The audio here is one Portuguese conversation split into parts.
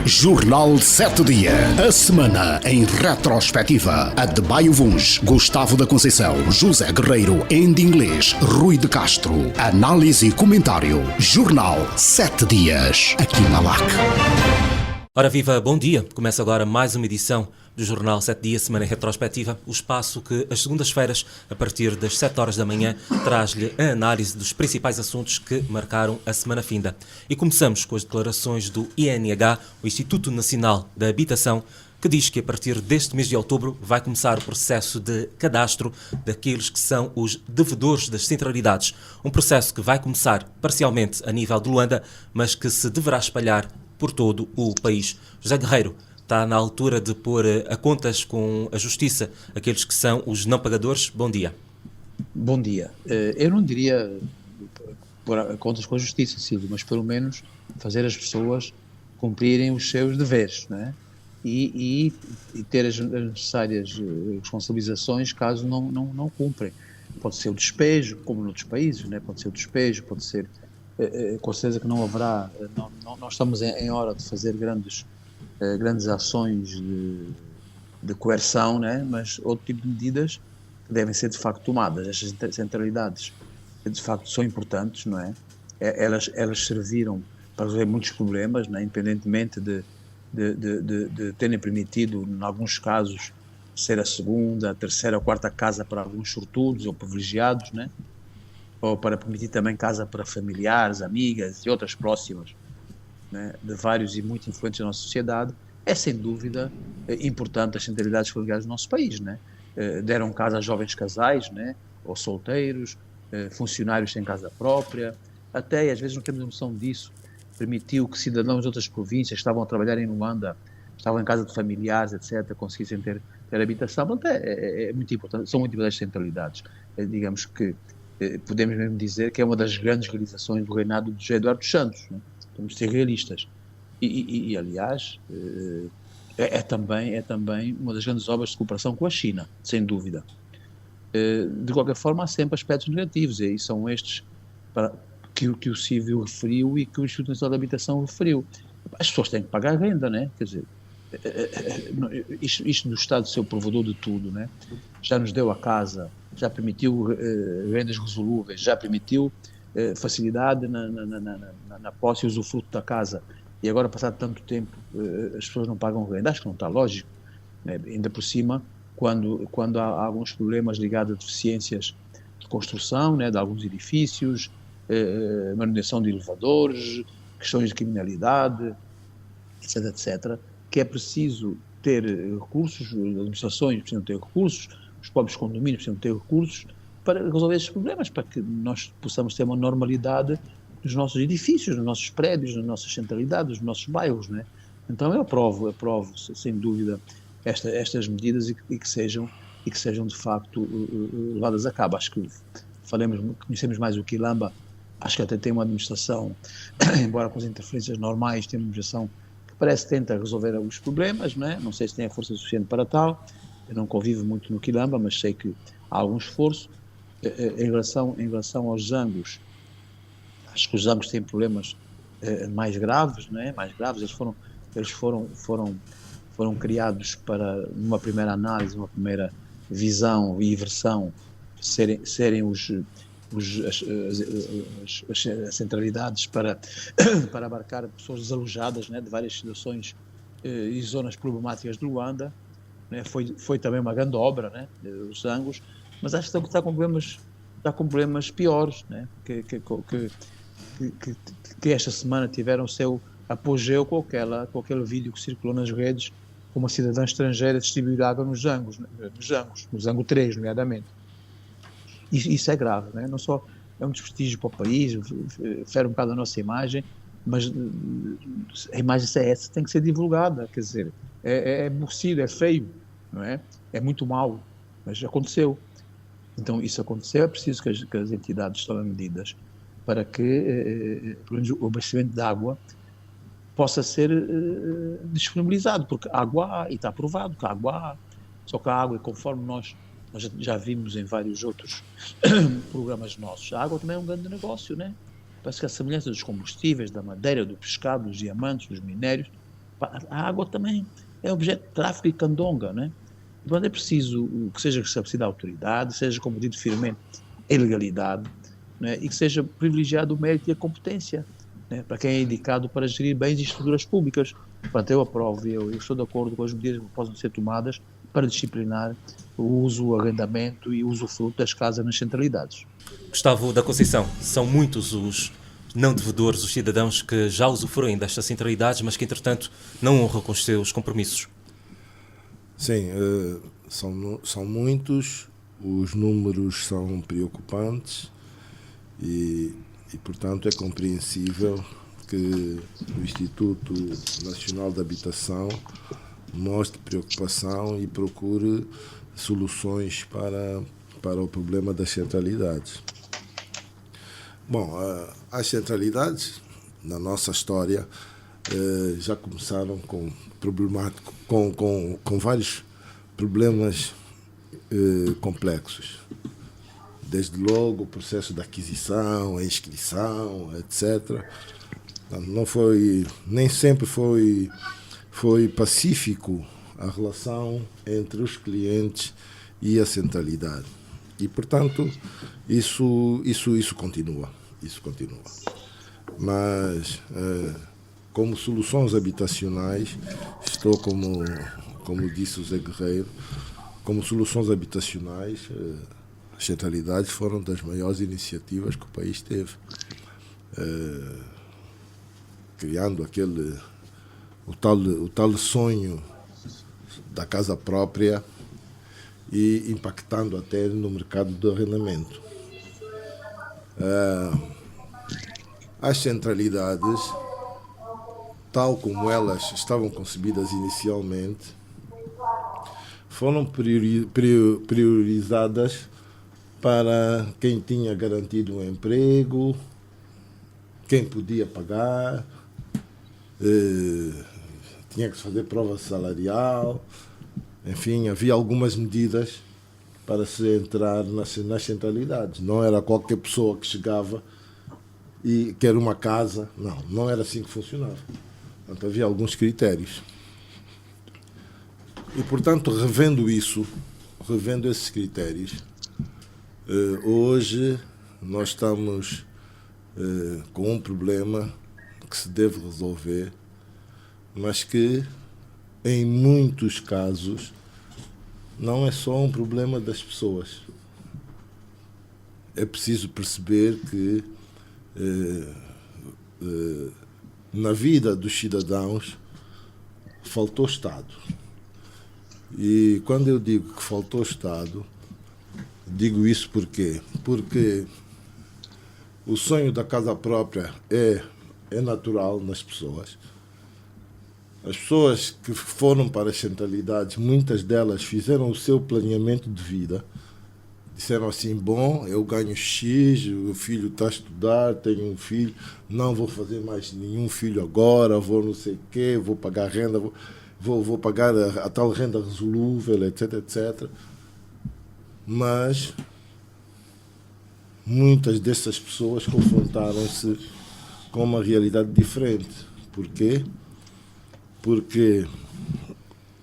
Jornal 7 Dias. A semana em retrospectiva. Adebayo Vuns, Gustavo da Conceição, José Guerreiro, Andy Inglês, Rui de Castro. Análise e comentário. Jornal 7 Dias. Aqui na LAC. Ora viva, bom dia. Começa agora mais uma edição do Jornal 7 Dias, semana em retrospectiva, o espaço que, às segundas-feiras, a partir das 7 horas da manhã, traz-lhe a análise dos principais assuntos que marcaram a semana finda. E começamos com as declarações do INH, o Instituto Nacional da Habitação, que diz que a partir deste mês de outubro vai começar o processo de cadastro daqueles que são os devedores das centralidades. Um processo que vai começar parcialmente a nível de Luanda, mas que se deverá espalhar por todo o país. José Guerreiro, está na altura de pôr a contas com a Justiça aqueles que são os não pagadores. Bom dia. Bom dia. Eu não diria pôr a contas com a Justiça, Silvio, mas pelo menos fazer as pessoas cumprirem os seus deveres, não é? E ter as necessárias responsabilizações caso não cumprem. Pode ser o despejo, como noutros países, não é? Pode ser o despejo, pode ser... com certeza que não haverá... Não estamos em hora de fazer grandes ações de coerção, né? Mas outro tipo de medidas que devem ser de facto tomadas. Estas centralidades de facto são importantes, não é? Elas serviram para resolver muitos problemas, né? Independentemente de terem permitido, em alguns casos, ser a segunda, a terceira ou quarta casa para alguns sortudos ou privilegiados, né? Ou para permitir também casa para familiares, amigas e outras próximas, né, de vários e muito influentes na nossa sociedade. É sem dúvida importante as centralidades familiares do nosso país, né? Deram casa a jovens casais, né, ou solteiros, funcionários sem casa própria, até, às vezes não temos noção disso, permitiu que cidadãos de outras províncias que estavam a trabalhar em Luanda, estavam em casa de familiares, etc., conseguissem ter habitação. Portanto, é muito importante, são muito importantes as centralidades. Digamos que podemos mesmo dizer que é uma das grandes realizações do reinado de José Eduardo dos Santos, né? Temos de ser realistas. E aliás, é também uma das grandes obras de cooperação com a China, sem dúvida. De qualquer forma, há sempre aspectos negativos, e são estes que o Silvio referiu e que o Instituto Nacional da Habitação referiu. As pessoas têm que pagar renda, né? Quer dizer, isto do Estado ser o provedor de tudo, né? Já nos deu a casa, já permitiu rendas resolúveis, já permitiu facilidade na posse e usufruto da casa, e agora, passado tanto tempo, as pessoas não pagam renda. Acho que não está lógico, né? Ainda por cima, quando há alguns problemas ligados a deficiências de construção, né, de alguns edifícios, manutenção de elevadores, questões de criminalidade, etc., que é preciso ter recursos, as administrações precisam ter recursos, os próprios condomínios precisam ter recursos para resolver esses problemas, para que nós possamos ter uma normalidade nos nossos edifícios, nos nossos prédios, nas nossas centralidades, nos nossos bairros, né? Então eu aprovo sem dúvida estas medidas e que sejam de facto levadas a cabo. Acho que conhecemos mais o Quilamba, acho que até tem uma administração, embora com as interferências normais, tem uma administração que parece que tenta resolver os problemas, né? Não sei se tem a força suficiente para tal. Eu não convivo muito no Quilamba, mas sei que há algum esforço. Em relação aos zangos, acho que os zangos têm problemas mais graves, não é? Mais graves. Eles foram criados para, numa primeira análise, uma primeira visão e versão, serem as centralidades para abarcar pessoas desalojadas, né, de várias situações e zonas problemáticas de Luanda, né? Foi também uma grande obra, né, os zangos, mas acho que está com problemas piores, né? Que esta semana tiveram o seu apogeu com aquele vídeo que circulou nas redes, com uma cidadã estrangeira distribuir água nos zangos, no Zango 3, nomeadamente. Isso é grave, né? Não só é um desprestígio para o país, fere um bocado a nossa imagem, mas a imagem CS tem que ser divulgada, quer dizer, é aborrecido, é feio, não é? É muito mau, mas aconteceu. Então, isso aconteceu, é preciso que as entidades tomem medidas para que pelo menos o abastecimento de água possa ser disponibilizado, porque água há, e está provado que água há, só que a água, conforme nós já vimos em vários outros programas nossos, a água também é um grande negócio, né? Parece que a semelhança dos combustíveis, da madeira, do pescado, dos diamantes, dos minérios, A água também é objeto de tráfico e candonga, né? Portanto, é preciso que seja estabelecida a autoridade, seja combatido firmemente a ilegalidade, né? E que seja privilegiado o mérito e a competência, né? Para quem é indicado para gerir bens e estruturas públicas. Portanto, eu aprovo e eu estou de acordo com as medidas que possam ser tomadas para disciplinar o uso, o arrendamento e o usufruto das casas nas centralidades. Gustavo da Conceição, são muitos os não devedores, os cidadãos que já usufruem destas centralidades, mas que, entretanto, não honram com os seus compromissos. Sim, são muitos, os números são preocupantes e, portanto, é compreensível que o Instituto Nacional de Habitação mostre preocupação e procure soluções para o problema das centralidades. Bom, as centralidades, na nossa história, já começaram com vários problemas complexos. Desde logo o processo de aquisição, a inscrição, etc. Nem sempre foi pacífico a relação entre os clientes e a centralidade. E, portanto, isso continua. Mas, como soluções habitacionais, estou como disse o Zé Guerreiro, como soluções habitacionais, as centralidades foram das maiores iniciativas que o país teve. Criando o tal sonho da casa própria e impactando até no mercado do arrendamento. As centralidades, tal como elas estavam concebidas inicialmente, foram priorizadas para quem tinha garantido um emprego, quem podia pagar, tinha que fazer prova salarial, enfim, havia algumas medidas para se entrar nas centralidades. Não era qualquer pessoa que chegava e quer uma casa. Não era assim que funcionava. Portanto, havia alguns critérios. E, portanto, revendo esses critérios, hoje nós estamos com um problema que se deve resolver, mas que, em muitos casos, não é só um problema das pessoas. É preciso perceber que na vida dos cidadãos faltou Estado. E quando eu digo que faltou Estado, digo isso por quê? Porque o sonho da casa própria é natural nas pessoas. As pessoas que foram para as centralidades, muitas delas fizeram o seu planeamento de vida. Disseram assim, bom, eu ganho X, o filho está a estudar, tenho um filho, não vou fazer mais nenhum filho agora, vou não sei o quê, vou pagar renda, vou pagar a tal renda resolúvel, etc, etc. Mas muitas dessas pessoas confrontaram-se com uma realidade diferente. Por quê? Porque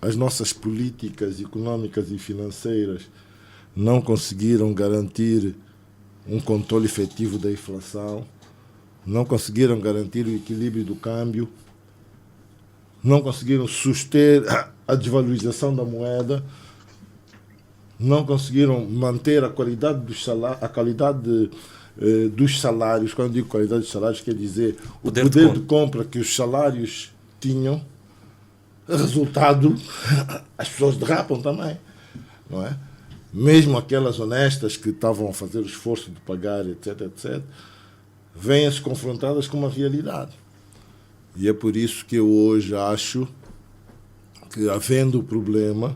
as nossas políticas económicas e financeiras não conseguiram garantir um controle efetivo da inflação, não conseguiram garantir o equilíbrio do câmbio, não conseguiram suster a desvalorização da moeda, não conseguiram manter a qualidade dos salários. Quando digo qualidade dos salários, quer dizer o poder de compra que os salários tinham. Resultado, as pessoas derrapam também, não é? Mesmo aquelas honestas que estavam a fazer o esforço de pagar, etc, etc, vêm-se confrontadas com uma realidade. E é por isso que eu hoje acho que, havendo o problema,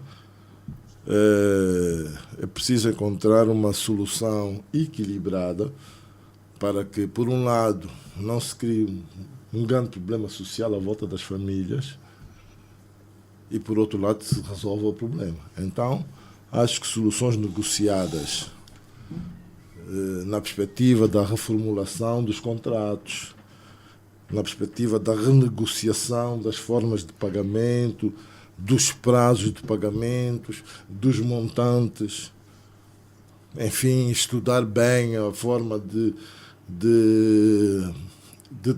é preciso encontrar uma solução equilibrada para que, por um lado, não se crie um grande problema social à volta das famílias e, por outro lado, se resolva o problema. Então, acho que soluções negociadas na perspectiva da reformulação dos contratos, na perspectiva da renegociação das formas de pagamento, dos prazos de pagamentos, dos montantes, enfim, estudar bem a forma de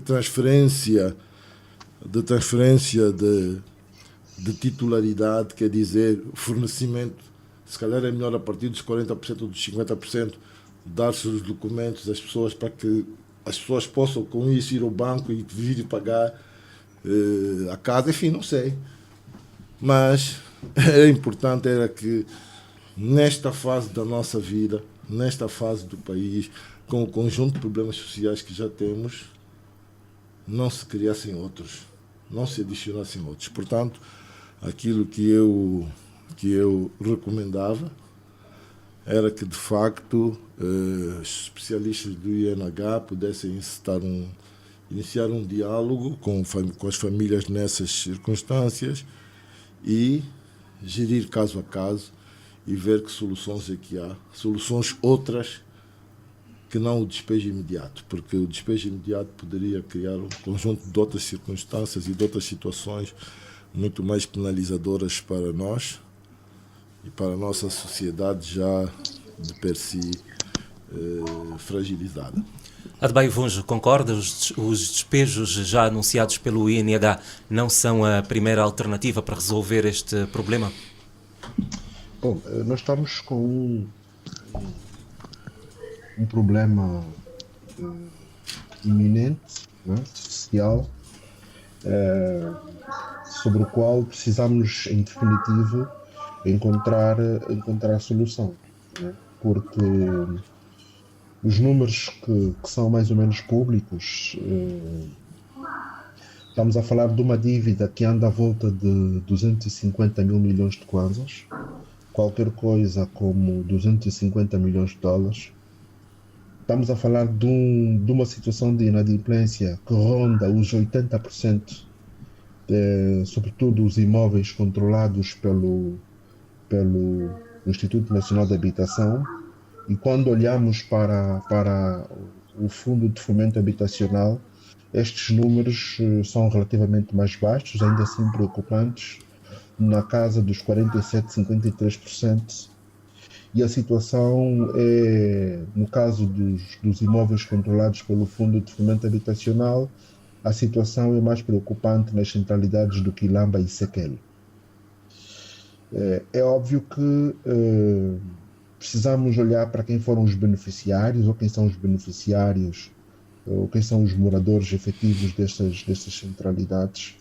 transferência de titularidade, quer dizer, o fornecimento, se calhar é melhor a partir dos 40% ou dos 50%, dar-se os documentos às pessoas para que as pessoas possam com isso ir ao banco e vir e pagar a casa, enfim, não sei. Mas era importante era que nesta fase da nossa vida, nesta fase do país, com o conjunto de problemas sociais que já temos, não se criassem outros, não se adicionassem outros. Portanto, aquilo que eu recomendava era que, de facto, os especialistas do INH pudessem iniciar um diálogo com as famílias nessas circunstâncias e gerir caso a caso e ver que soluções é que há, soluções outras que não o despejo imediato, porque o despejo imediato poderia criar um conjunto de outras circunstâncias e de outras situações muito mais penalizadoras para nós e para a nossa sociedade já de per si fragilizada. Adebayo Vunjo, concorda? Os despejos já anunciados pelo INH não são a primeira alternativa para resolver este problema? Bom, nós estamos com um problema iminente, né, social, sobre o qual precisamos, em definitivo, encontrar solução, né? Porque os números que são mais ou menos públicos, estamos a falar de uma dívida que anda à volta de 250 mil milhões de kwanzas, qualquer coisa como 250 milhões de dólares. Estamos a falar de uma situação de inadimplência que ronda os 80%, sobretudo os imóveis controlados pelo Instituto Nacional de Habitação. E quando olhamos para o Fundo de Fomento Habitacional, estes números são relativamente mais baixos, ainda assim preocupantes, na casa dos 47%, 53%. E a situação é, no caso dos imóveis controlados pelo Fundo de Fomento Habitacional, a situação é mais preocupante nas centralidades do Quilamba e Sequel. É óbvio que precisamos olhar para quem foram os beneficiários, ou quem são os beneficiários, ou quem são os moradores efetivos destas centralidades.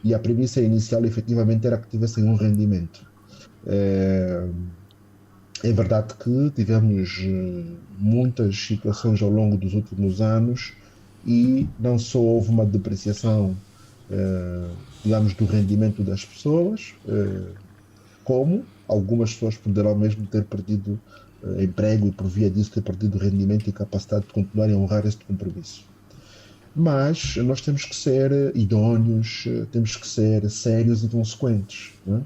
E a premissa inicial, efetivamente, era que tivessem um rendimento. É verdade que tivemos muitas situações ao longo dos últimos anos e não só houve uma depreciação, digamos, do rendimento das pessoas, como algumas pessoas poderão mesmo ter perdido emprego e por via disso ter perdido rendimento e capacidade de continuarem a honrar este compromisso. Mas nós temos que ser idôneos, temos que ser sérios e consequentes, né?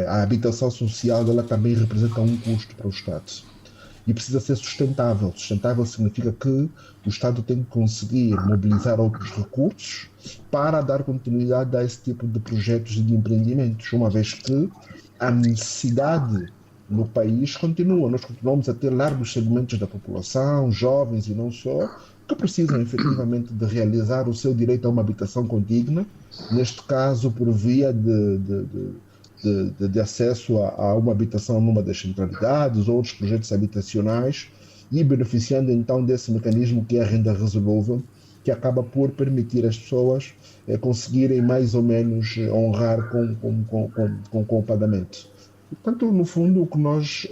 A habitação social ela também representa um custo para o Estado e precisa ser sustentável. Sustentável significa que o Estado tem que conseguir mobilizar outros recursos para dar continuidade a esse tipo de projetos e de empreendimentos, uma vez que a necessidade no país continua. Nós continuamos a ter largos segmentos da população, jovens e não só, que precisam efetivamente de realizar o seu direito a uma habitação condigna, neste caso por via de acesso a uma habitação numa das centralidades, outros projetos habitacionais, e beneficiando então desse mecanismo que é a renda resolúvel, que acaba por permitir às pessoas conseguirem mais ou menos honrar com o pagamento. Portanto, no fundo, o que nós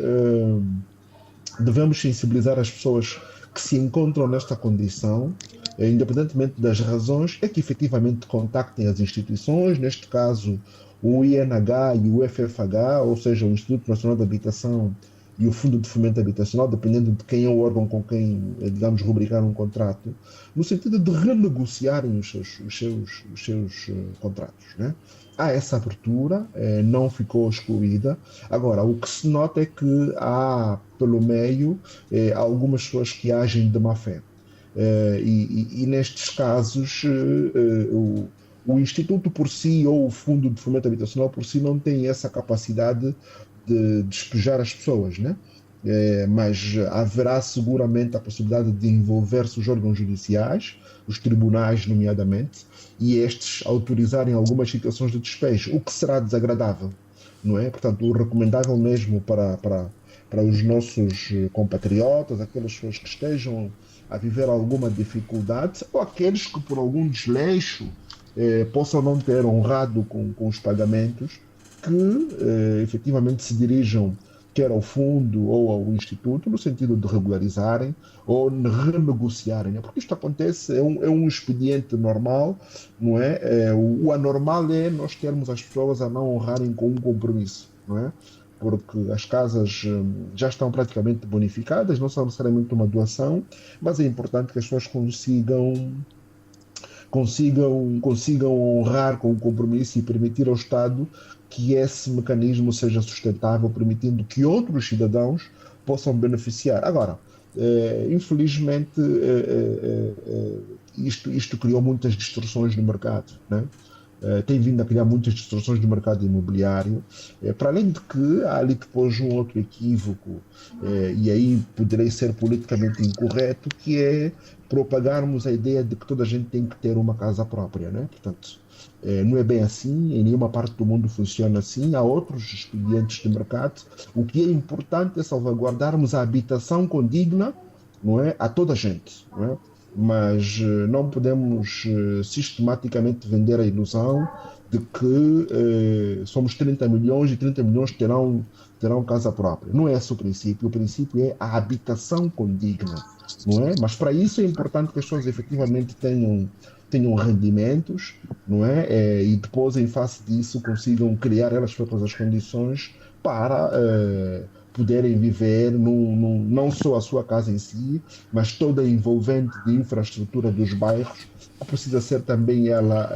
devemos sensibilizar as pessoas que se encontram nesta condição, independentemente das razões, é que efetivamente contactem as instituições, neste caso o INH e o FFH, ou seja, o Instituto Nacional de Habitação e o Fundo de Fomento Habitacional, dependendo de quem é o órgão com quem, digamos, rubricar um contrato, no sentido de renegociarem os seus contratos, né? Há essa abertura, não ficou excluída. Agora, o que se nota é que há, pelo meio, algumas pessoas que agem de má fé. E nestes casos, o Instituto por si ou o Fundo de Fomento Habitacional por si não tem essa capacidade de despejar as pessoas, né? Mas haverá seguramente a possibilidade de envolver-se os órgãos judiciais, os tribunais, nomeadamente, e estes autorizarem algumas situações de despejo, o que será desagradável, não é? Portanto, o recomendável mesmo para os nossos compatriotas, aquelas pessoas que estejam a viver alguma dificuldade, ou aqueles que por algum desleixo possam não ter honrado com os pagamentos, que efetivamente se dirijam quer ao fundo ou ao instituto, no sentido de regularizarem ou renegociarem, né? Porque isto acontece, é um expediente normal, não é? O anormal é nós termos as pessoas a não honrarem com um compromisso, não é? Porque as casas já estão praticamente bonificadas, não são necessariamente uma doação, mas é importante que as pessoas consigam honrar com o compromisso e permitir ao Estado que esse mecanismo seja sustentável, permitindo que outros cidadãos possam beneficiar. Agora, infelizmente, isto criou muitas distorções no mercado, né? Tem vindo a criar muitas distorções no mercado imobiliário, para além de que há ali depois um outro equívoco, e aí poderei ser politicamente incorreto, que é propagarmos a ideia de que toda a gente tem que ter uma casa própria, né? Portanto, não é bem assim, em nenhuma parte do mundo funciona assim, há outros expedientes de mercado. O que é importante é salvaguardarmos a habitação condigna, não é? A toda a gente, não é? Mas não podemos sistematicamente vender a ilusão de que somos 30 milhões e 30 milhões terão casa própria. Não é esse o princípio é a habitação condigna, não é? Mas para isso é importante que as pessoas efetivamente tenham rendimentos, não é? E depois, em face disso, consigam criar elas próprias as condições para poderem viver não só a sua casa em si, mas toda a envolvente de infraestrutura dos bairros, que precisa ser também ela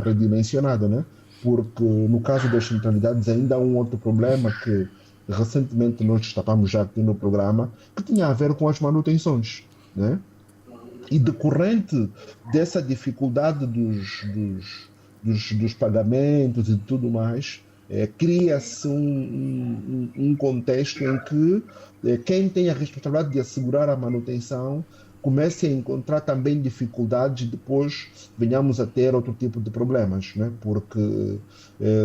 redimensionada, né? Porque no caso das centralidades ainda há um outro problema que recentemente nós destapamos já aqui no programa, que tinha a ver com as manutenções, né? E decorrente dessa dificuldade dos pagamentos e tudo mais, cria-se um contexto em que quem tem a responsabilidade de assegurar a manutenção comece a encontrar também dificuldades e depois venhamos a ter outro tipo de problemas, né? Porque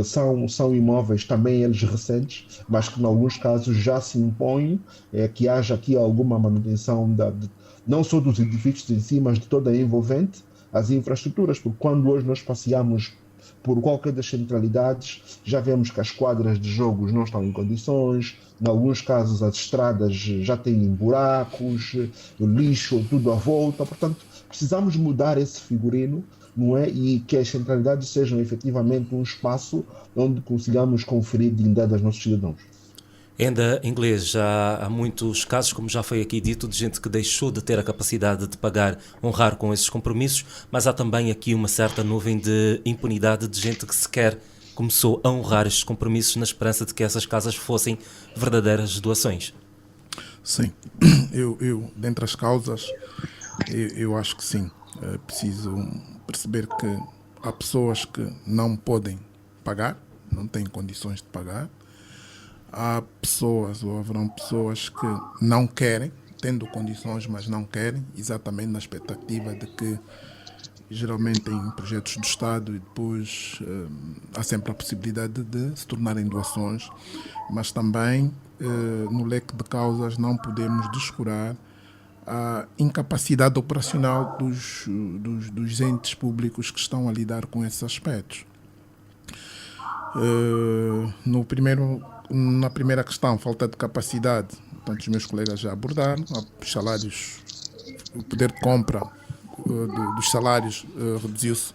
são imóveis também eles recentes, mas que em alguns casos já se impõe que haja aqui alguma manutenção não só dos edifícios em si, mas de toda a envolvente, as infraestruturas, porque quando hoje nós passeamos por qualquer das centralidades, já vemos que as quadras de jogos não estão em condições, em alguns casos as estradas já têm buracos, lixo, tudo à volta, portanto precisamos mudar esse figurino, não é? E que as centralidades sejam efetivamente um espaço onde consigamos conferir dignidade aos nossos cidadãos. Ainda em inglês, já há muitos casos, como já foi aqui dito, de gente que deixou de ter a capacidade de pagar, honrar com esses compromissos, mas há também aqui uma certa nuvem de impunidade de gente que sequer começou a honrar estes compromissos na esperança de que essas casas fossem verdadeiras doações. Sim, eu dentre as causas, eu acho que sim. É preciso perceber que há pessoas que não podem pagar, não têm condições de pagar. Há pessoas, ou haverão pessoas que não querem, tendo condições, mas não querem, exatamente na expectativa de que, geralmente em projetos do Estado, e depois há sempre a possibilidade de se tornarem doações, mas também no leque de causas não podemos descurar a incapacidade operacional dos entes públicos que estão a lidar com esses aspectos. Na primeira questão, falta de capacidade, portanto, os meus colegas já abordaram, os salários, o poder de compra dos salários reduziu-se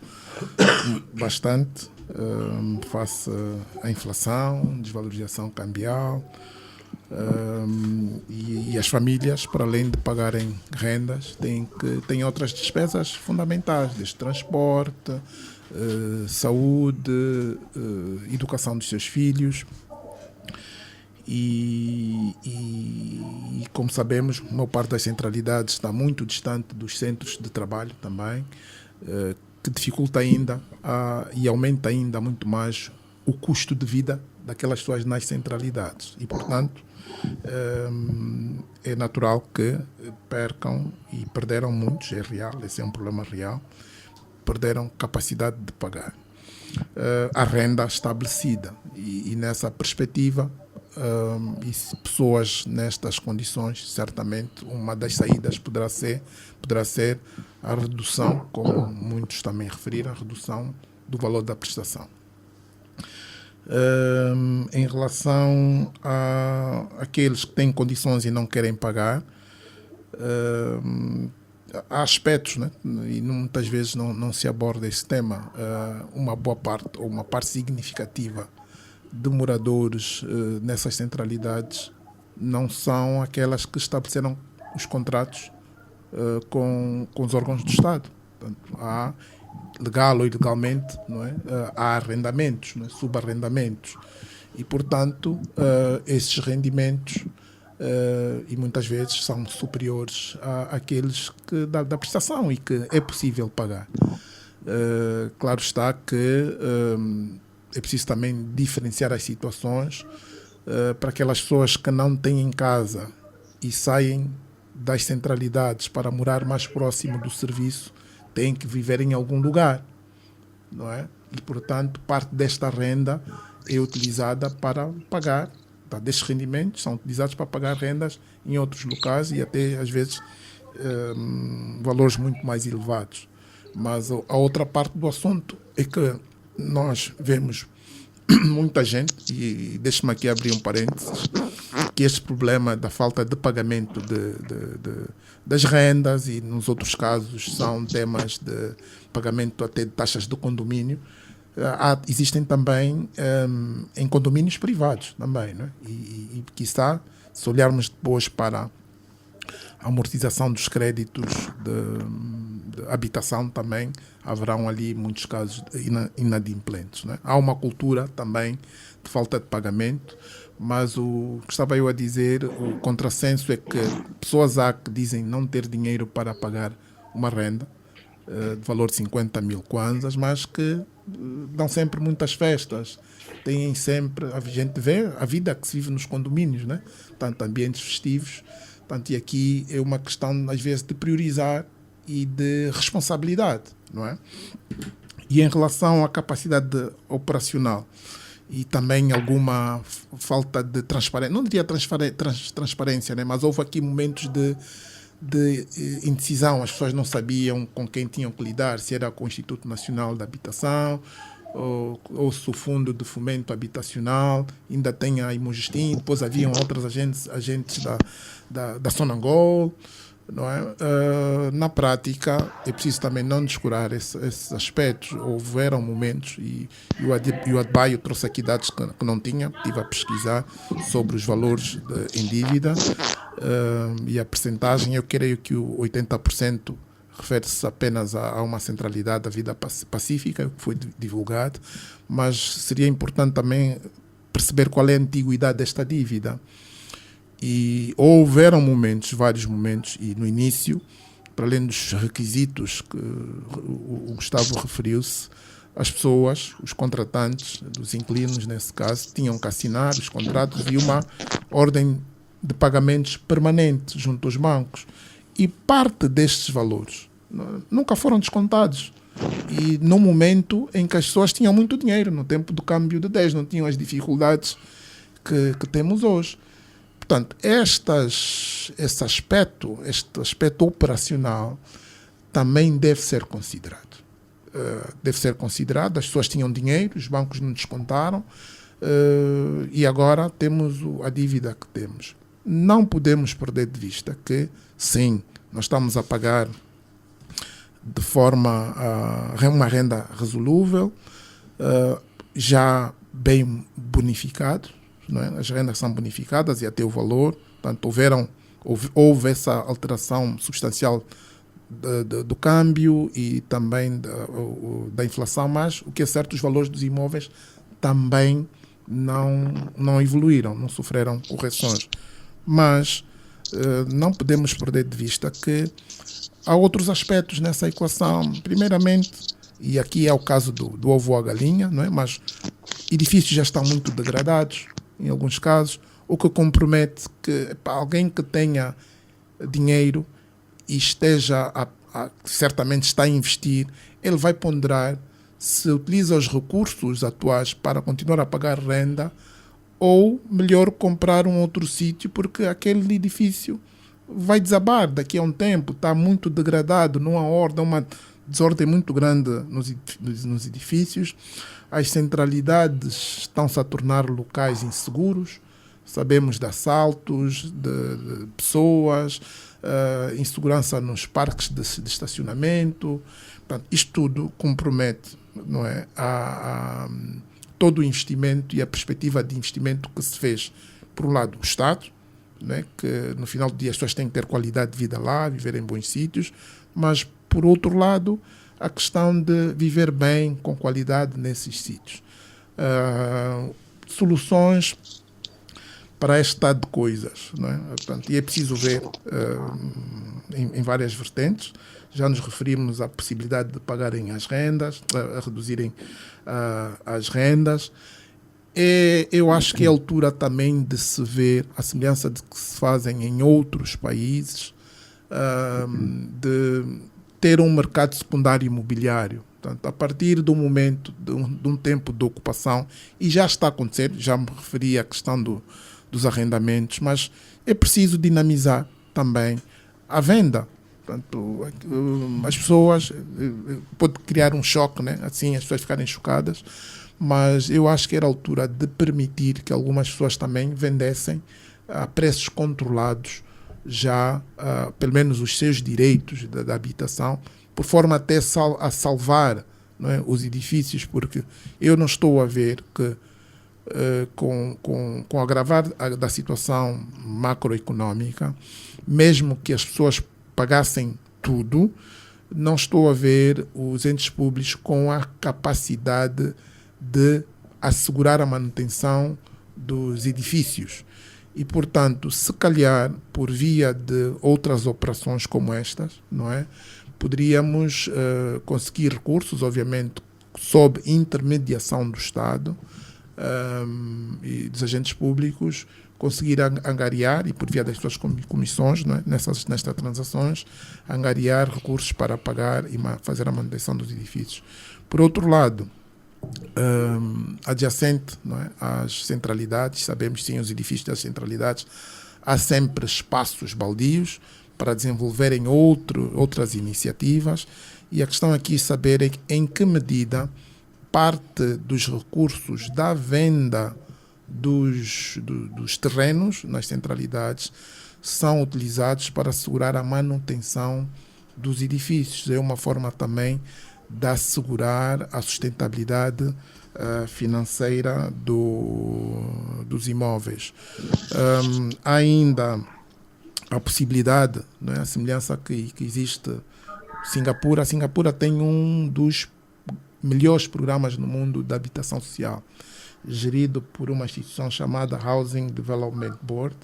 bastante face à inflação, desvalorização cambial, e as famílias, para além de pagarem rendas, têm outras despesas fundamentais, desde transporte, saúde, educação dos seus filhos. e como sabemos, a maior parte das centralidades está muito distante dos centros de trabalho também, que dificulta ainda e aumenta ainda muito mais o custo de vida daquelas pessoas nas centralidades. E, portanto, é natural que percam, e perderam muitos, é real, esse é um problema real, perderam capacidade de pagar a renda estabelecida. E nessa perspectiva, e se pessoas nestas condições, certamente uma das saídas poderá ser a redução, como muitos também referiram, a redução do valor da prestação. Em relação a aqueles que têm condições e não querem pagar, há aspectos, né? E muitas vezes não se aborda esse tema. Uma boa parte, ou uma parte significativa de moradores nessas centralidades não são aquelas que estabeleceram os contratos com os órgãos do Estado. Portanto, há, legal ou ilegalmente, não é? Há arrendamentos, não é? Subarrendamentos. E, portanto, esses rendimentos e muitas vezes são superiores àqueles da prestação e que é possível pagar. Claro está que é preciso também diferenciar as situações para aquelas pessoas que não têm em casa e saem das centralidades para morar mais próximo do serviço, têm que viver em algum lugar, não é? E, portanto, parte desta renda é utilizada para pagar, destes rendimentos são utilizados para pagar rendas em outros locais e até, às vezes, valores muito mais elevados. Mas a outra parte do assunto é que nós vemos muita gente, e deixe-me aqui abrir um parênteses, que este problema da falta de pagamento das rendas e, nos outros casos, são temas de pagamento até de taxas de condomínio, existem também em condomínios privados também, não é? E quiçá, se olharmos depois para a amortização dos créditos de habitação, também haverão ali muitos casos inadimplentes, não é? Há uma cultura também de falta de pagamento, mas o que estava eu a dizer, o contrassenso é que pessoas há que dizem não ter dinheiro para pagar uma renda de valor de 50 mil kwanzas, mas que dão sempre muitas festas, têm sempre, a gente vê a vida que se vive nos condomínios, né? Tanto ambientes festivos, tanto, e aqui é uma questão às vezes de priorizar e de responsabilidade, não é? E em relação à capacidade operacional e também alguma falta de transparência, não diria transparência, né? Mas houve aqui momentos de indecisão, as pessoas não sabiam com quem tinham que lidar, se era com o Instituto Nacional de Habitação ou se o Fundo de Fomento Habitacional, ainda tem a Imojustim, depois haviam outros agentes da Sonangol, não é? Na prática, é preciso também não descurar esses aspectos. Houveram momentos, e o Adbaio trouxe aqui dados que não tinha, estive a pesquisar sobre os valores em dívida, e a percentagem, eu creio que o 80% refere-se apenas a uma centralidade da vida pacífica, que foi divulgado, mas seria importante também perceber qual é a antiguidade desta dívida. E houveram vários momentos, e no início, para além dos requisitos que o Gustavo referiu-se, as pessoas, os contratantes, dos inquilinos nesse caso, tinham que assinar os contratos e uma ordem de pagamentos permanente junto aos bancos. E parte destes valores nunca foram descontados. E no momento em que as pessoas tinham muito dinheiro, no tempo do câmbio de 10, não tinham as dificuldades que temos hoje. Portanto, este aspecto operacional também deve ser considerado. As pessoas tinham dinheiro, os bancos não descontaram, e agora temos a dívida que temos. Não podemos perder de vista que, sim, nós estamos a pagar de forma uma renda resolúvel, já bem bonificado, não é? As rendas são bonificadas e até o valor, portanto, houve essa alteração substancial do câmbio e também da inflação, mas o que é certo, os valores dos imóveis também não evoluíram, não sofreram correções. Mas não podemos perder de vista que há outros aspectos nessa equação. Primeiramente, e aqui é o caso do ovo ou a galinha, não é? Mas edifícios já estão muito degradados, em alguns casos, o que compromete que alguém que tenha dinheiro e certamente está a investir, ele vai ponderar se utiliza os recursos atuais para continuar a pagar renda ou melhor comprar um outro sítio, porque aquele edifício vai desabar daqui a um tempo, está muito degradado, não há ordem, uma desordem muito grande nos edifícios. As centralidades estão-se a tornar locais inseguros, sabemos de assaltos, de pessoas, insegurança nos parques de estacionamento. Portanto, isto tudo compromete, não é, todo o investimento e a perspectiva de investimento que se fez, por um lado, o Estado, não é, que no final do dia as pessoas têm que ter qualidade de vida lá, viver em bons sítios, mas, por outro lado, a questão de viver bem, com qualidade nesses sítios. Soluções para este estado de coisas, não é? Portanto, e é preciso ver em várias vertentes. Já nos referimos à possibilidade de pagarem as rendas, a reduzirem as rendas. Eu acho que é a altura também de se ver a semelhança de que se fazem em outros países, de ter um mercado secundário imobiliário. Portanto, a partir do momento de um tempo de ocupação, e já está a acontecer, já me referi à questão dos arrendamentos, mas é preciso dinamizar também a venda. Portanto, as pessoas, pode criar um choque, né? Assim as pessoas ficarem chocadas, mas eu acho que era a altura de permitir que algumas pessoas também vendessem a preços controlados já, pelo menos os seus direitos da habitação, por forma até a salvar, não é, os edifícios, porque eu não estou a ver que com o agravar da situação macroeconómica, mesmo que as pessoas pagassem tudo, não estou a ver os entes públicos com a capacidade de assegurar a manutenção dos edifícios. E, portanto, se calhar, por via de outras operações como estas, não é, poderíamos conseguir recursos, obviamente, sob intermediação do Estado e dos agentes públicos, conseguir angariar, e por via das suas comissões, não é, nestas transações, angariar recursos para pagar e fazer a manutenção dos edifícios. Por outro lado, adjacente, não é, às centralidades, sabemos que sim, os edifícios das centralidades, há sempre espaços baldios para desenvolverem outras iniciativas, e a questão aqui é saber em que medida parte dos recursos da venda dos terrenos nas centralidades são utilizados para assegurar a manutenção dos edifícios. É uma forma também de assegurar a sustentabilidade financeira dos imóveis. Há ainda a possibilidade, não é, a semelhança que existe Singapura. A Singapura tem um dos melhores programas no mundo de habitação social, gerido por uma instituição chamada Housing Development Board.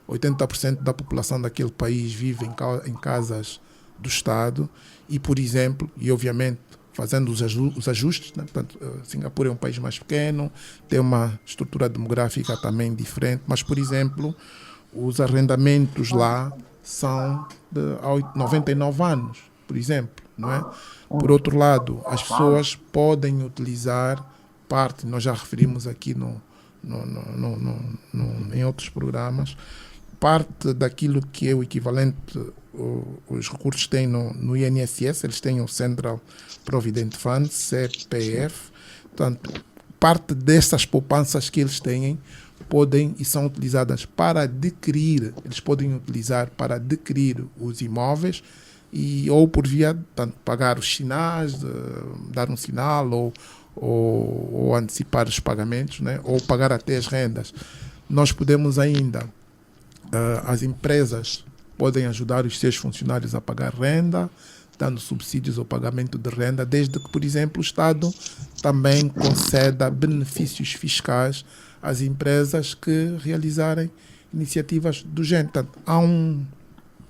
80% da população daquele país vive em casas do Estado e, por exemplo, e obviamente fazendo os ajustes, né? Portanto, Singapura é um país mais pequeno, tem uma estrutura demográfica também diferente, mas, por exemplo, os arrendamentos lá são de 99 anos, por exemplo, não é? Por outro lado, as pessoas podem utilizar parte, nós já referimos aqui em outros programas, parte daquilo que é o equivalente, os recursos têm no INSS, eles têm o Central Provident Fund, CPF, portanto, parte dessas poupanças que eles têm podem e são utilizadas para adquirir, eles podem utilizar para adquirir os imóveis ou por via, tanto pagar os sinais, dar um sinal ou antecipar os pagamentos, né? Ou pagar até as rendas. Nós podemos ainda, as empresas podem ajudar os seus funcionários a pagar renda, dando subsídios ao pagamento de renda, desde que, por exemplo, o Estado também conceda benefícios fiscais às empresas que realizarem iniciativas do género. Portanto, há um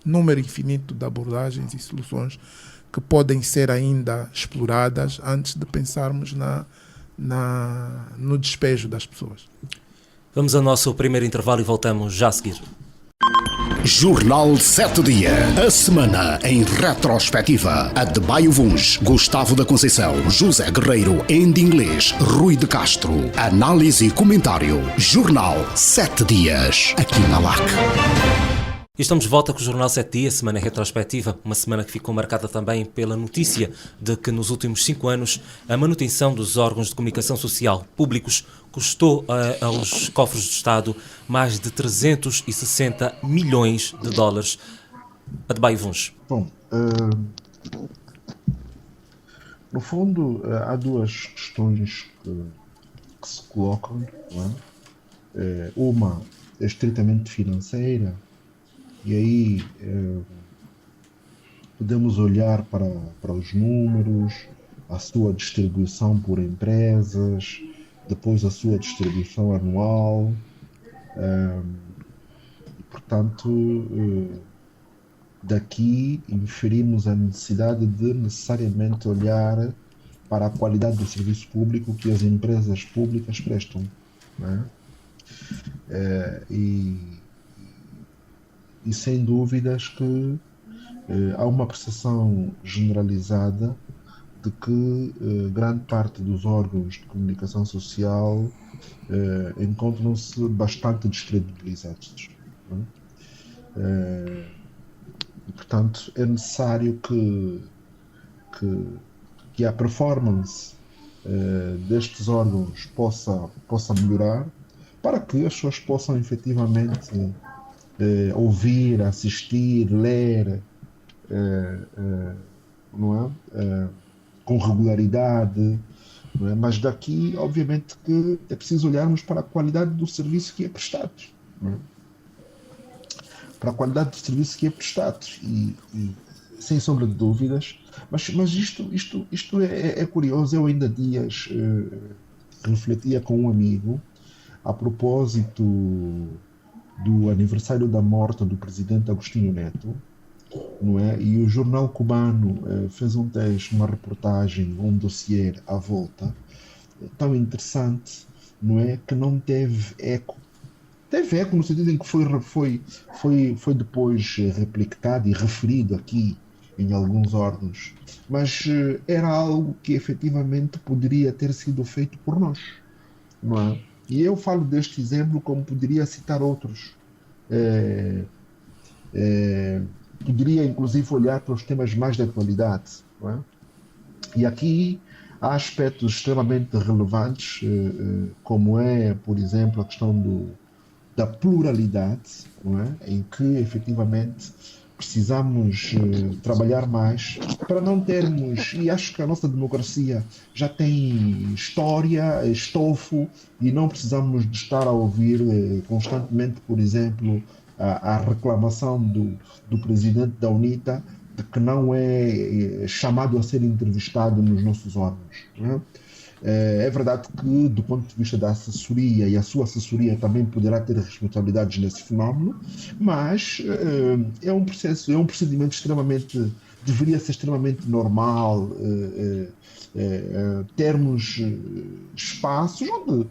número infinito de abordagens e soluções que podem ser ainda exploradas antes de pensarmos no despejo das pessoas. Vamos ao nosso primeiro intervalo e voltamos já a seguir. Jornal 7 Dia. A semana em retrospectiva. A de Baio Vuns, Gustavo da Conceição, José Guerreiro, Andy Inglês, Rui de Castro. Análise e comentário. Jornal 7 Dias. Aqui na LAC. E estamos de volta com o Jornal 7 Dias, semana retrospectiva, uma semana que ficou marcada também pela notícia de que nos últimos 5 anos a manutenção dos órgãos de comunicação social públicos custou aos cofres do Estado mais de 360 milhões de dólares. Adebayo Vuns. Bom, no fundo, há duas questões que se colocam. Não é? Uma é estritamente financeira, e aí podemos olhar para os números, a sua distribuição por empresas, depois a sua distribuição anual, e, portanto, daqui inferimos a necessidade de necessariamente olhar para a qualidade do serviço público que as empresas públicas prestam. Não é? E sem dúvidas que há uma percepção generalizada de que grande parte dos órgãos de comunicação social encontram-se bastante descredibilizados. Não é? E, portanto, é necessário que a performance destes órgãos possa melhorar, para que as pessoas possam efetivamente ouvir, assistir, ler, não é? Com regularidade, não é? Mas daqui, obviamente, que é preciso olharmos para a qualidade do serviço que é prestado. Não é? Para a qualidade do serviço que é prestado. E sem sombra de dúvidas, mas isto é curioso. Eu ainda há dias refletia com um amigo a propósito do aniversário da morte do presidente Agostinho Neto, não é? E o jornal cubano fez um texto, uma reportagem, um dossiê à volta, tão interessante, não é? Que não teve eco. Teve eco no sentido em que foi depois replicado e referido aqui em alguns órgãos, mas era algo que efetivamente poderia ter sido feito por nós, não é? E eu falo deste exemplo como poderia citar outros. Poderia inclusive olhar para os temas mais de atualidade, não é? E aqui há aspectos extremamente relevantes, como é, por exemplo, a questão da pluralidade, não é? Em que efetivamente precisamos trabalhar mais para não termos, e acho que a nossa democracia já tem história, estofo, e não precisamos de estar a ouvir constantemente, por exemplo, a reclamação do presidente da UNITA de que não é chamado a ser entrevistado nos nossos órgãos. Não é? É verdade que, do ponto de vista da assessoria, e a sua assessoria também poderá ter responsabilidades nesse fenómeno, mas é um procedimento extremamente, deveria ser extremamente normal, termos espaços onde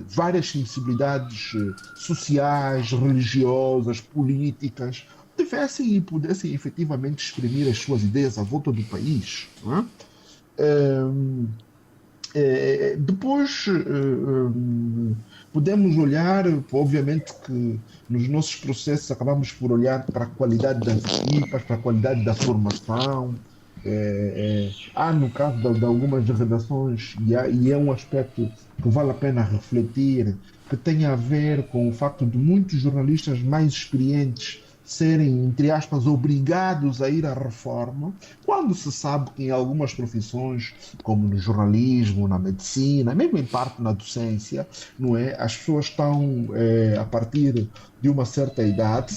várias sensibilidades sociais, religiosas, políticas tivessem e pudessem efetivamente exprimir as suas ideias à volta do país. Não é? Depois podemos olhar, obviamente que nos nossos processos acabamos por olhar para a qualidade das equipas, para a qualidade da formação. Há no caso de algumas redações, e é um aspecto que vale a pena refletir, que tem a ver com o facto de muitos jornalistas mais experientes serem, entre aspas, obrigados a ir à reforma, quando se sabe que em algumas profissões, como no jornalismo, na medicina, mesmo em parte na docência, não é? As pessoas estão, a partir de uma certa idade,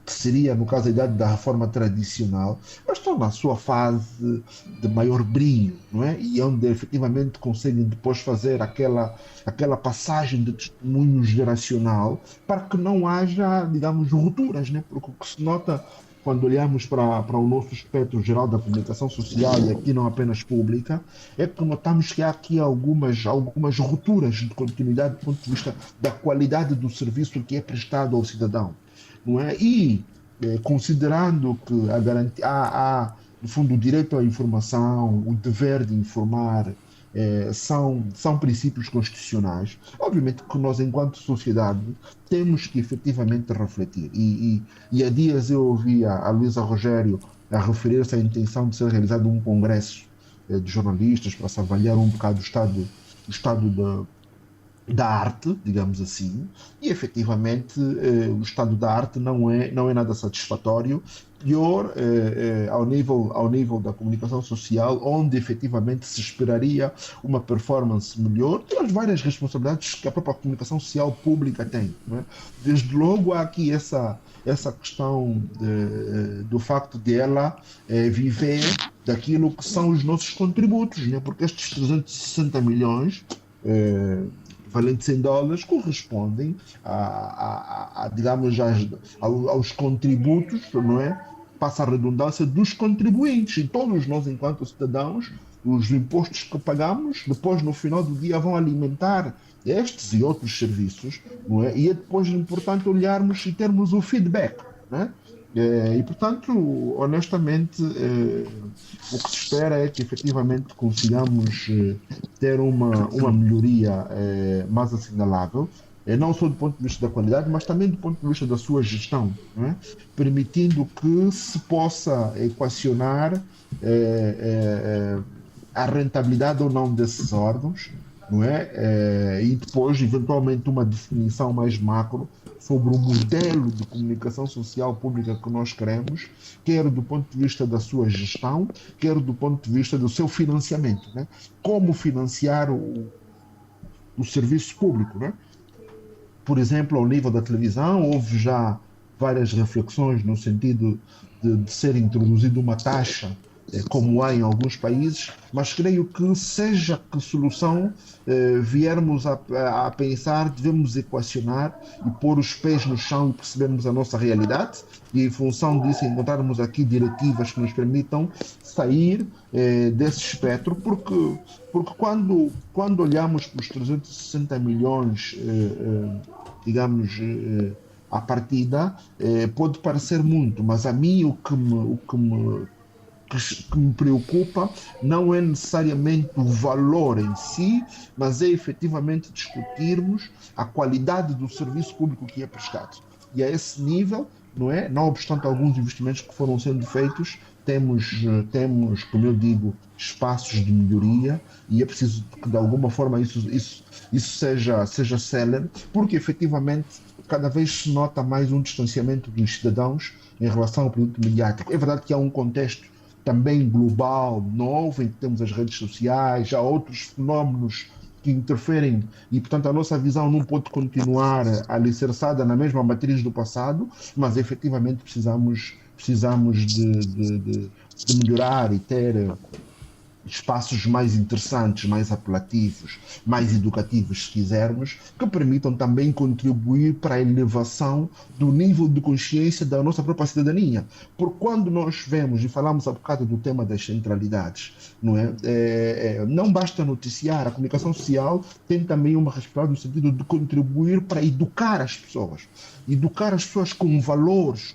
que seria, no caso, a idade da reforma tradicional, mas estão na sua fase de maior brilho, não é? E onde efetivamente conseguem depois fazer aquela passagem de testemunho geracional para que não haja, digamos, rupturas, né? Porque o que se nota quando olhamos para o nosso espectro geral da comunicação social, e aqui não apenas pública, é que notamos que há aqui algumas rupturas de continuidade do ponto de vista da qualidade do serviço que é prestado ao cidadão, não é? E considerando que há, no fundo, o direito à informação, o dever de informar, são princípios constitucionais, obviamente que nós, enquanto sociedade, temos que efetivamente refletir. E há dias eu ouvi a Luísa Rogério a referir-se à intenção de ser realizado um congresso de jornalistas para se avaliar um bocado o estado da arte, digamos assim, e efetivamente o estado da arte não é nada satisfatório, pior ao nível da comunicação social, onde efetivamente se esperaria uma performance melhor, pelas várias responsabilidades que a própria comunicação social pública tem, não é? Desde logo há aqui essa questão do facto de ela viver daquilo que são os nossos contributos, né? Porque estes 360 milhões valente $100 correspondem digamos, aos contributos, não é? Passa a redundância dos contribuintes, e todos nós, enquanto cidadãos, os impostos que pagamos, depois no final do dia vão alimentar estes e outros serviços, não é? E é depois importante olharmos e termos o feedback, não é? E, portanto, honestamente, o que se espera é que efetivamente consigamos ter uma melhoria mais assinalável, não só do ponto de vista da qualidade, mas também do ponto de vista da sua gestão, não é? Permitindo que se possa equacionar a rentabilidade ou não desses órgãos, não é? E depois, eventualmente, uma definição mais macro sobre o modelo de comunicação social pública que nós queremos, quer do ponto de vista da sua gestão, quer do ponto de vista do seu financiamento, né? Como financiar o serviço público, né? Por exemplo, ao nível da televisão, houve já várias reflexões no sentido de ser introduzida uma taxa, como há em alguns países, mas creio que seja que solução viermos a pensar, devemos equacionar e pôr os pés no chão e percebermos a nossa realidade, e em função disso encontrarmos aqui diretivas que nos permitam sair desse espectro, porque quando olhamos para os 360 milhões, digamos, à partida, pode parecer muito, mas a mim o que me preocupa não é necessariamente o valor em si, mas é efetivamente discutirmos a qualidade do serviço público que é prestado. E a esse nível, não é? Não obstante alguns investimentos que foram sendo feitos, temos, como eu digo, espaços de melhoria, e é preciso que de alguma forma isso seja célere, porque efetivamente cada vez se nota mais um distanciamento dos cidadãos em relação ao produto mediático. É verdade que há um contexto também global, novo, em que temos as redes sociais, há outros fenómenos que interferem, e portanto a nossa visão não pode continuar alicerçada na mesma matriz do passado, mas efetivamente precisamos de melhorar e ter espaços mais interessantes, mais apelativos, mais educativos, se quisermos, que permitam também contribuir para a elevação do nível de consciência da nossa própria cidadania. Porque quando nós vemos, e falamos há bocado do tema das centralidades, não é? Não basta noticiar, a comunicação social tem também uma responsabilidade no sentido de contribuir para educar as pessoas com valores,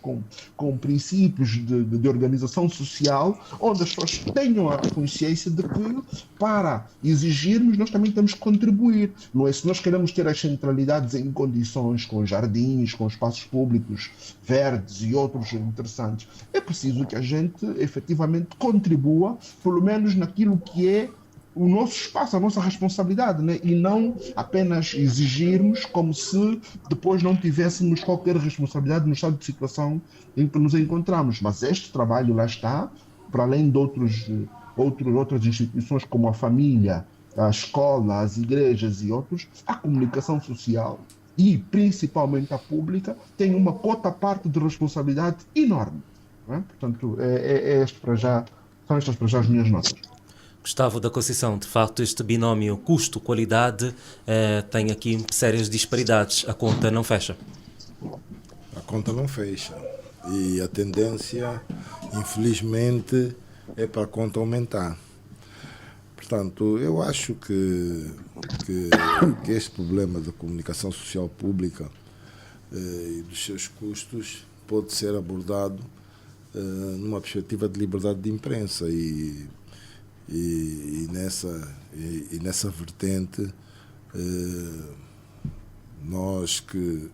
com princípios de organização social, onde as pessoas tenham a consciência de que, para exigirmos, nós também temos que contribuir. Não é? Se nós queremos ter as centralidades em condições, com jardins, com espaços públicos verdes e outros interessantes, é preciso que a gente efetivamente contribua, pelo menos naquilo que é o nosso espaço, a nossa responsabilidade, né? E não apenas exigirmos como se depois não tivéssemos qualquer responsabilidade no estado de situação em que nos encontramos. Mas este trabalho lá está, para além de outras instituições como a família, a escola, as igrejas e outros, a comunicação social e principalmente a pública, tem uma cota parte de responsabilidade enorme. Não é? Portanto, são estas para já as minhas notas. Gustavo da Conceição, de facto este binómio custo-qualidade tem aqui sérias disparidades, a conta não fecha. A conta não fecha e a tendência, infelizmente, é para a conta aumentar. Portanto, eu acho que este problema da comunicação social pública e dos seus custos pode ser abordado numa perspectiva de liberdade de imprensa e nessa vertente nós que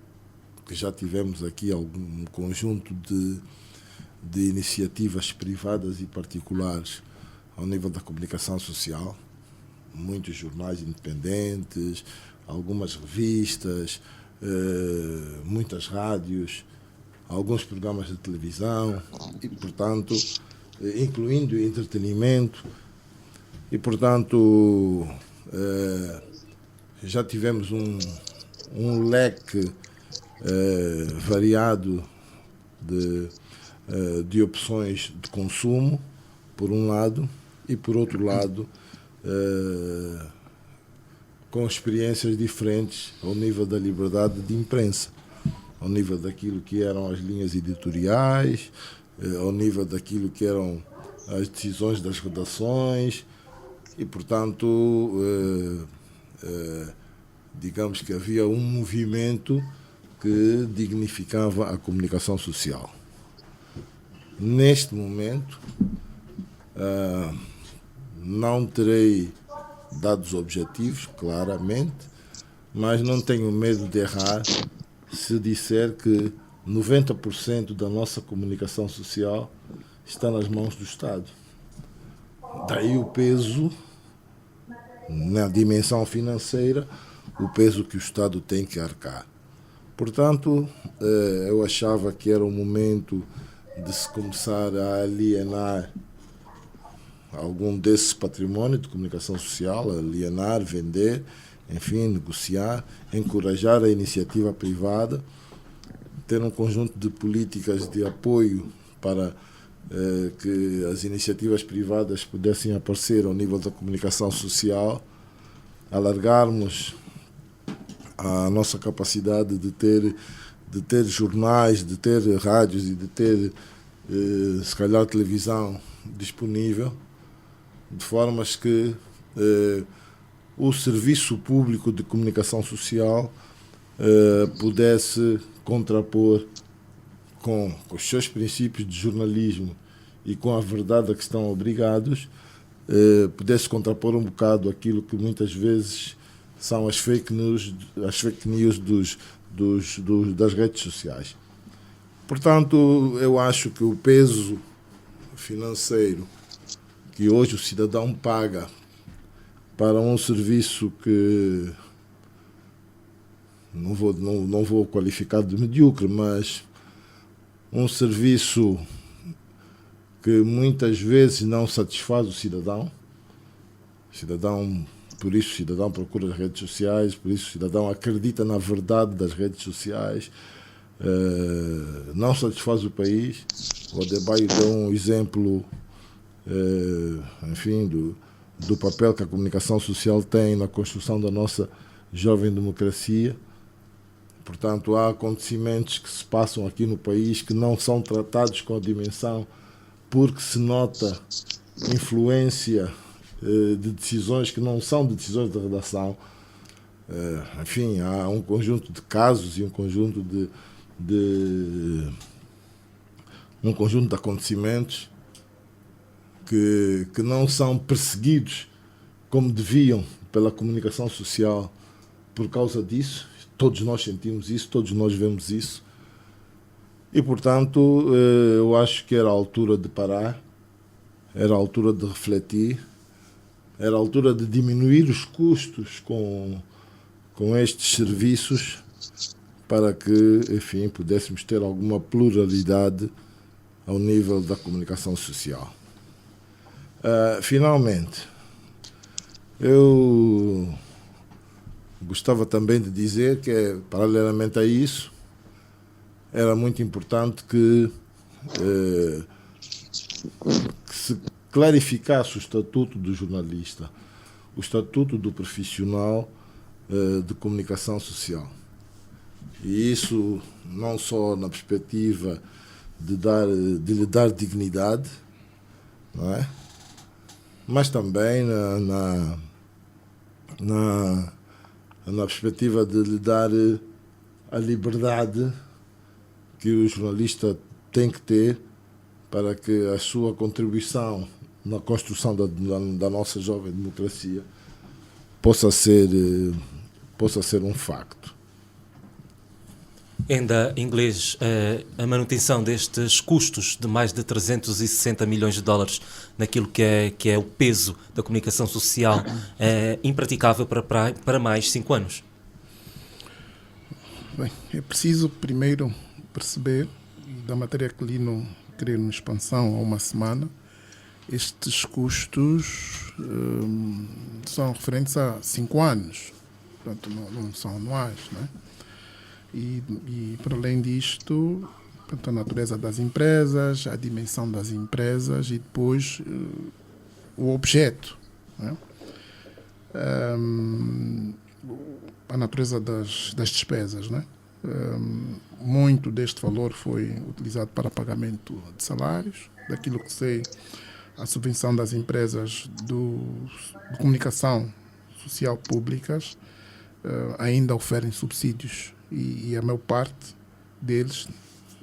já tivemos aqui algum conjunto de iniciativas privadas e particulares ao nível da comunicação social, muitos jornais independentes, algumas revistas, muitas rádios, alguns programas de televisão e, portanto, incluindo entretenimento e, portanto, já tivemos um leque variado de opções de consumo, por um lado, e por outro lado, com experiências diferentes ao nível da liberdade de imprensa, ao nível daquilo que eram as linhas editoriais, ao nível daquilo que eram as decisões das redações e, portanto, digamos que havia um movimento que dignificava a comunicação social. Neste momento, não terei dados objetivos, claramente, mas não tenho medo de errar se disser que 90% da nossa comunicação social está nas mãos do Estado. Daí o peso, na dimensão financeira, o peso que o Estado tem que arcar. Portanto, eu achava que era o momento de se começar a alienar algum desse património de comunicação social, alienar, vender, enfim, negociar, encorajar a iniciativa privada, ter um conjunto de políticas de apoio para que as iniciativas privadas pudessem aparecer ao nível da comunicação social, alargarmos a nossa capacidade de ter jornais, de ter rádios e de ter, se calhar, televisão disponível, de formas que o serviço público de comunicação social pudesse contrapor com os seus princípios de jornalismo e com a verdade a que estão obrigados, pudesse contrapor um bocado aquilo que muitas vezes são as fake news das redes sociais. Portanto, eu acho que o peso financeiro que hoje o cidadão paga para um serviço que não vou qualificar de medíocre, mas um serviço que muitas vezes não satisfaz o cidadão. Por isso o cidadão procura as redes sociais, por isso o cidadão acredita na verdade das redes sociais, não satisfaz o país. O Adebayo deu um exemplo, enfim, do papel que a comunicação social tem na construção da nossa jovem democracia. Portanto, há acontecimentos que se passam aqui no país que não são tratados com a dimensão, porque se nota influência de decisões que não são de decisões de redação. Enfim, há um conjunto de casos e um conjunto de acontecimentos que não são perseguidos como deviam pela comunicação social por causa disso. Todos nós sentimos isso, todos nós vemos isso. E, portanto, eu acho que era a altura de parar, era a altura de refletir, era a altura de diminuir os custos com estes serviços para que, enfim, pudéssemos ter alguma pluralidade ao nível da comunicação social. Finalmente, eu gostava também de dizer que, paralelamente a isso, era muito importante que se clarificasse o estatuto do jornalista, o estatuto do profissional de comunicação social. E isso não só na perspectiva de lhe dar dignidade, não é? Mas também na perspectiva de lhe dar a liberdade que o jornalista tem que ter para que a sua contribuição na construção da nossa jovem democracia possa ser um facto. Ainda em inglês, a manutenção destes custos de mais de 360 milhões de dólares naquilo que é o peso da comunicação social é impraticável para mais 5 anos? Bem, é preciso primeiro perceber, da matéria que li no Querer no Expansão há uma semana, estes custos são referentes a 5 anos, portanto não são anuais, não é? E para além disto, portanto, a natureza das empresas, a dimensão das empresas e depois o objeto, né? A natureza das despesas, né? Muito deste valor foi utilizado para pagamento de salários, daquilo que sei, a subvenção das empresas de comunicação social públicas ainda oferem subsídios e a maior parte deles,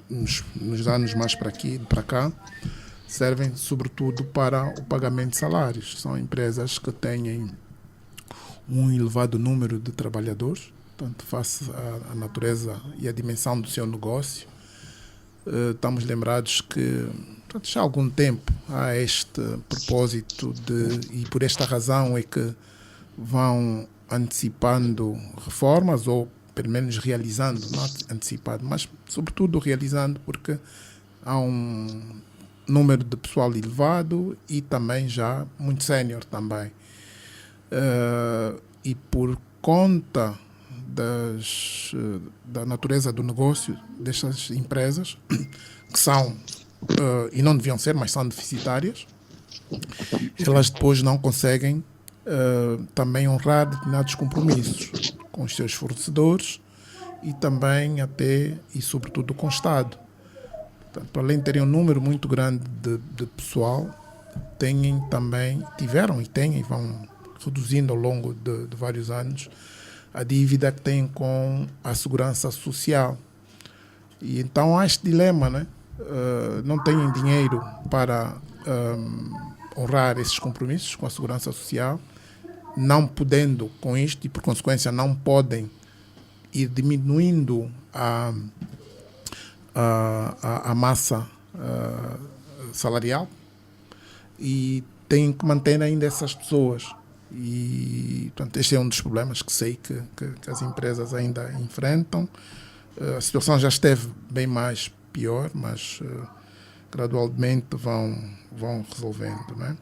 nos anos mais para cá, servem sobretudo para o pagamento de salários. São empresas que têm um elevado número de trabalhadores, portanto, face à natureza e à dimensão do seu negócio. Estamos lembrados que, portanto, já há algum tempo há este propósito e por esta razão é que vão antecipando reformas ou pelo menos realizando, não antecipado, mas sobretudo realizando, porque há um número de pessoal elevado e também já muito sénior também. E por conta da natureza do negócio destas empresas, que são, e não deviam ser, mas são deficitárias, elas depois não conseguem também honrar determinados compromissos com os seus fornecedores e também até e sobretudo com o Estado. Portanto, para além de terem um número muito grande de pessoal, tiveram e têm e vão reduzindo ao longo de vários anos a dívida que têm com a segurança social. E então há este dilema, né? Não têm dinheiro para honrar esses compromissos com a segurança social, não podendo com isto e por consequência não podem ir diminuindo a massa salarial e têm que manter ainda essas pessoas. E, portanto, este é um dos problemas que sei que as empresas ainda enfrentam. A situação já esteve bem mais pior, mas gradualmente vão resolvendo, não é?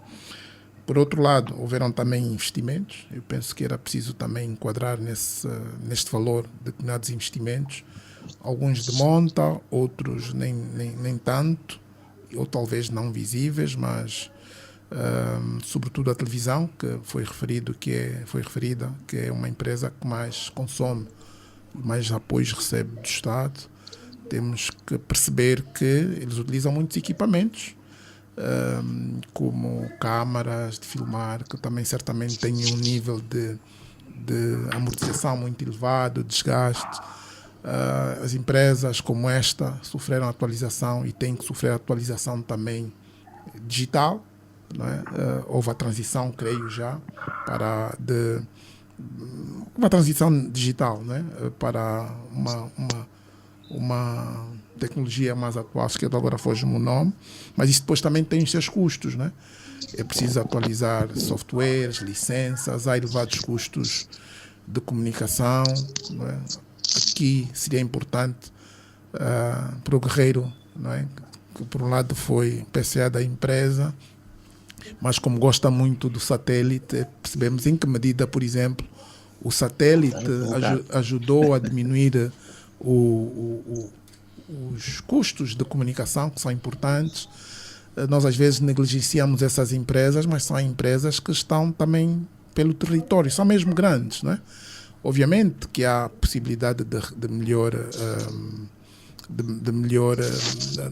Por outro lado, houveram também investimentos. Eu penso que era preciso também enquadrar neste valor determinados investimentos. Alguns de monta, outros nem tanto, ou talvez não visíveis, mas sobretudo a televisão, que foi referida, que é uma empresa que mais consome, mais apoios recebe do Estado. Temos que perceber que eles utilizam muitos equipamentos, como câmaras de filmar, que também certamente têm um nível de amortização muito elevado, desgaste. As empresas como esta sofreram atualização e têm que sofrer atualização também digital, não é? Houve a transição, creio já, uma transição digital, não é? Para uma tecnologia mais atual, que agora foge-me o nome, mas isso depois também tem os seus custos, né? É preciso atualizar softwares, licenças, há elevados custos de comunicação, não é? Aqui seria importante para o Guerreiro, não é? Que por um lado foi PCA da empresa, mas como gosta muito do satélite, percebemos em que medida, por exemplo, O satélite ajudou a diminuir os custos de comunicação, que são importantes. Nós às vezes negligenciamos essas empresas, mas são empresas que estão também pelo território, são mesmo grandes, não é? Obviamente que há possibilidade de melhor,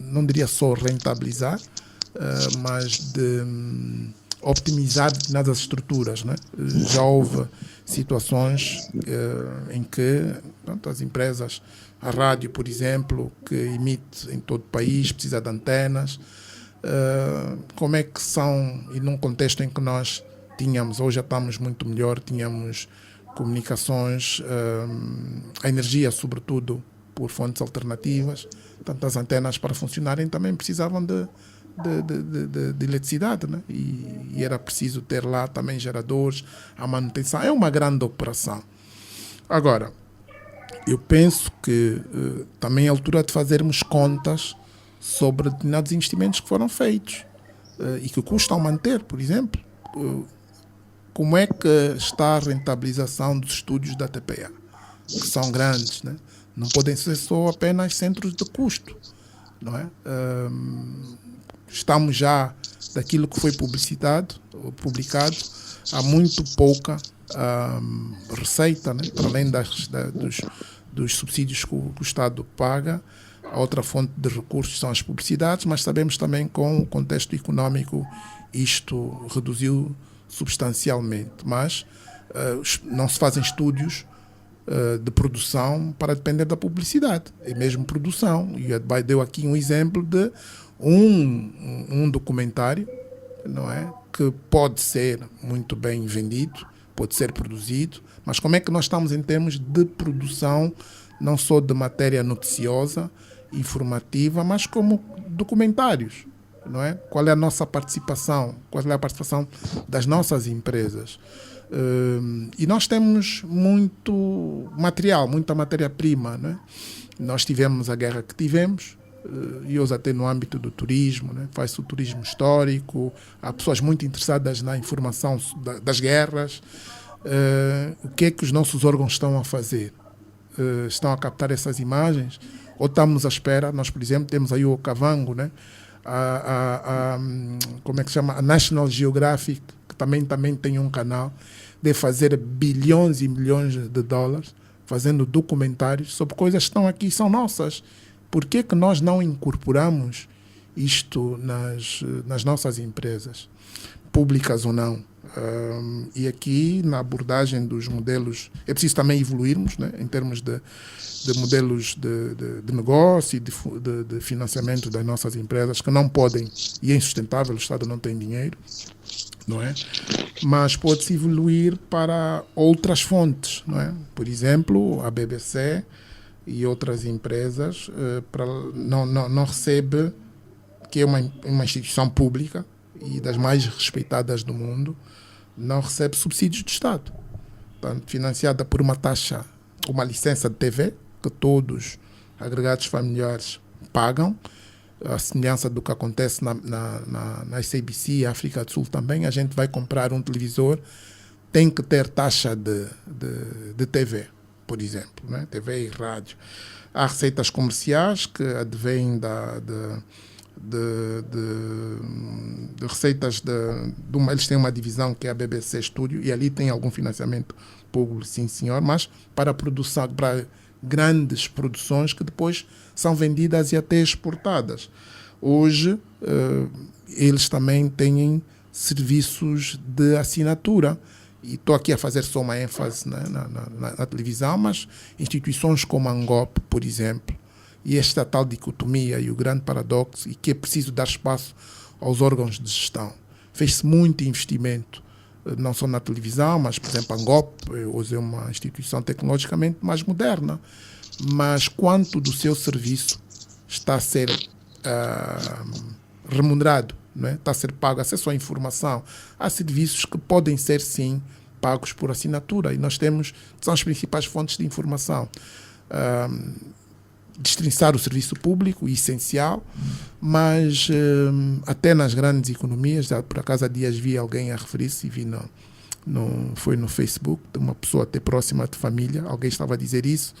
não diria só rentabilizar, mas de optimizar determinadas estruturas, né? Já houve situações em que as empresas, a rádio, por exemplo, que emite em todo o país, precisa de antenas. Como é que são, e num contexto em que nós tínhamos, hoje já estamos muito melhor, tínhamos comunicações, a energia, sobretudo, por fontes alternativas, portanto, as antenas para funcionarem também precisavam de eletricidade, né? E era preciso ter lá também geradores, a manutenção. É uma grande operação. Agora, eu penso que também é a altura de fazermos contas sobre determinados investimentos que foram feitos e que custam manter, por exemplo. Como é que está a rentabilização dos estúdios da TPA, que são grandes, né? Não podem ser só apenas centros de custo, não é? Estamos já, daquilo que foi publicado, há muito pouca receita, né? Para além dos subsídios que o Estado paga. A outra fonte de recursos são as publicidades, mas sabemos também que com o contexto económico isto reduziu substancialmente. Mas não se fazem estúdios de produção para depender da publicidade, é mesmo produção. E a Dubai deu aqui um exemplo de um documentário, não é? Que pode ser muito bem vendido, pode ser produzido, mas como é que nós estamos em termos de produção, não só de matéria noticiosa, informativa, mas como documentários, não é? Qual é a nossa participação? Qual é a participação das nossas empresas? E nós temos muito material, muita matéria-prima, né? Nós tivemos a guerra que tivemos, e hoje até no âmbito do turismo, né? Faz-se o turismo histórico, há pessoas muito interessadas na informação das guerras. O que é que os nossos órgãos estão a fazer? Estão a captar essas imagens? Ou estamos à espera? Nós, por exemplo, temos aí o Kavango, né? Como é que se chama? A National Geographic, que também tem um canal de fazer bilhões e milhões de dólares fazendo documentários sobre coisas que estão aqui, são nossas. Por que que nós não incorporamos isto nas nossas empresas, públicas ou não? E aqui, na abordagem dos modelos, é preciso também evoluirmos, né, em termos de modelos de negócio e de financiamento das nossas empresas, que não podem, e é insustentável, o Estado não tem dinheiro, não é? Mas pode-se evoluir para outras fontes, não é? Por exemplo, a BBC e outras empresas não recebe, que é uma instituição pública e das mais respeitadas do mundo, não recebe subsídios do Estado. Portanto, financiada por uma taxa, uma licença de TV, que todos agregados familiares pagam, a semelhança do que acontece na SABC e África do Sul também. A gente vai comprar um televisor, tem que ter taxa de TV, por exemplo, né? TV e rádio. Há receitas comerciais que advêm de receitas eles têm uma divisão que é a BBC Studio, e ali tem algum financiamento público, sim senhor, mas para produção, para grandes produções que depois são vendidas e até exportadas. Hoje eles também têm serviços de assinatura, e estou aqui a fazer só uma ênfase, né, na televisão, mas instituições como a Angop, por exemplo, e esta tal dicotomia e o grande paradoxo, e que é preciso dar espaço aos órgãos de gestão. Fez-se muito investimento, não só na televisão, mas, por exemplo, a Angop hoje é uma instituição tecnologicamente mais moderna, mas quanto do seu serviço está a ser remunerado, não é? Está a ser pago, acesso à informação. Há serviços que podem ser, sim, pagos por assinatura, e nós temos, são as principais fontes de informação. Destrinçar o serviço público, essencial, mas até nas grandes economias, por acaso há dias vi alguém a referir-se, e vi foi no Facebook, de uma pessoa até próxima de família, alguém estava a dizer isso,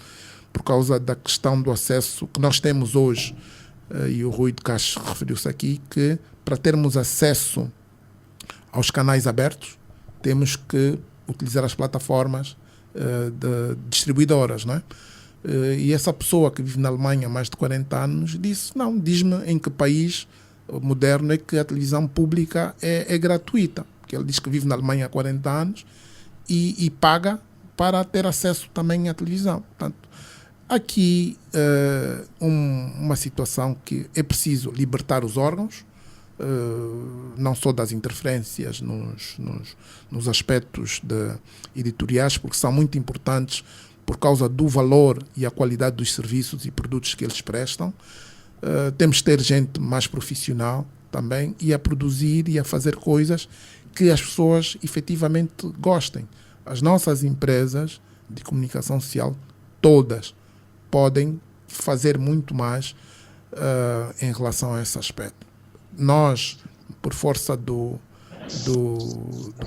por causa da questão do acesso que nós temos hoje, e o Rui de Castro referiu-se aqui, que para termos acesso aos canais abertos, temos que utilizar as plataformas de distribuidoras, não é? E essa pessoa que vive na Alemanha há mais de 40 anos disse, não, diz-me em que país moderno é que a televisão pública é gratuita, porque ele diz que vive na Alemanha há 40 anos e paga para ter acesso também à televisão. Portanto, aqui uma situação que é preciso libertar os órgãos, não só das interferências nos aspectos editoriais, porque são muito importantes por causa do valor e a qualidade dos serviços e produtos que eles prestam. Temos que ter gente mais profissional também e a produzir e a fazer coisas que as pessoas efetivamente gostem. As nossas empresas de comunicação social, todas, podem fazer muito mais em relação a esse aspecto. Nós, por força do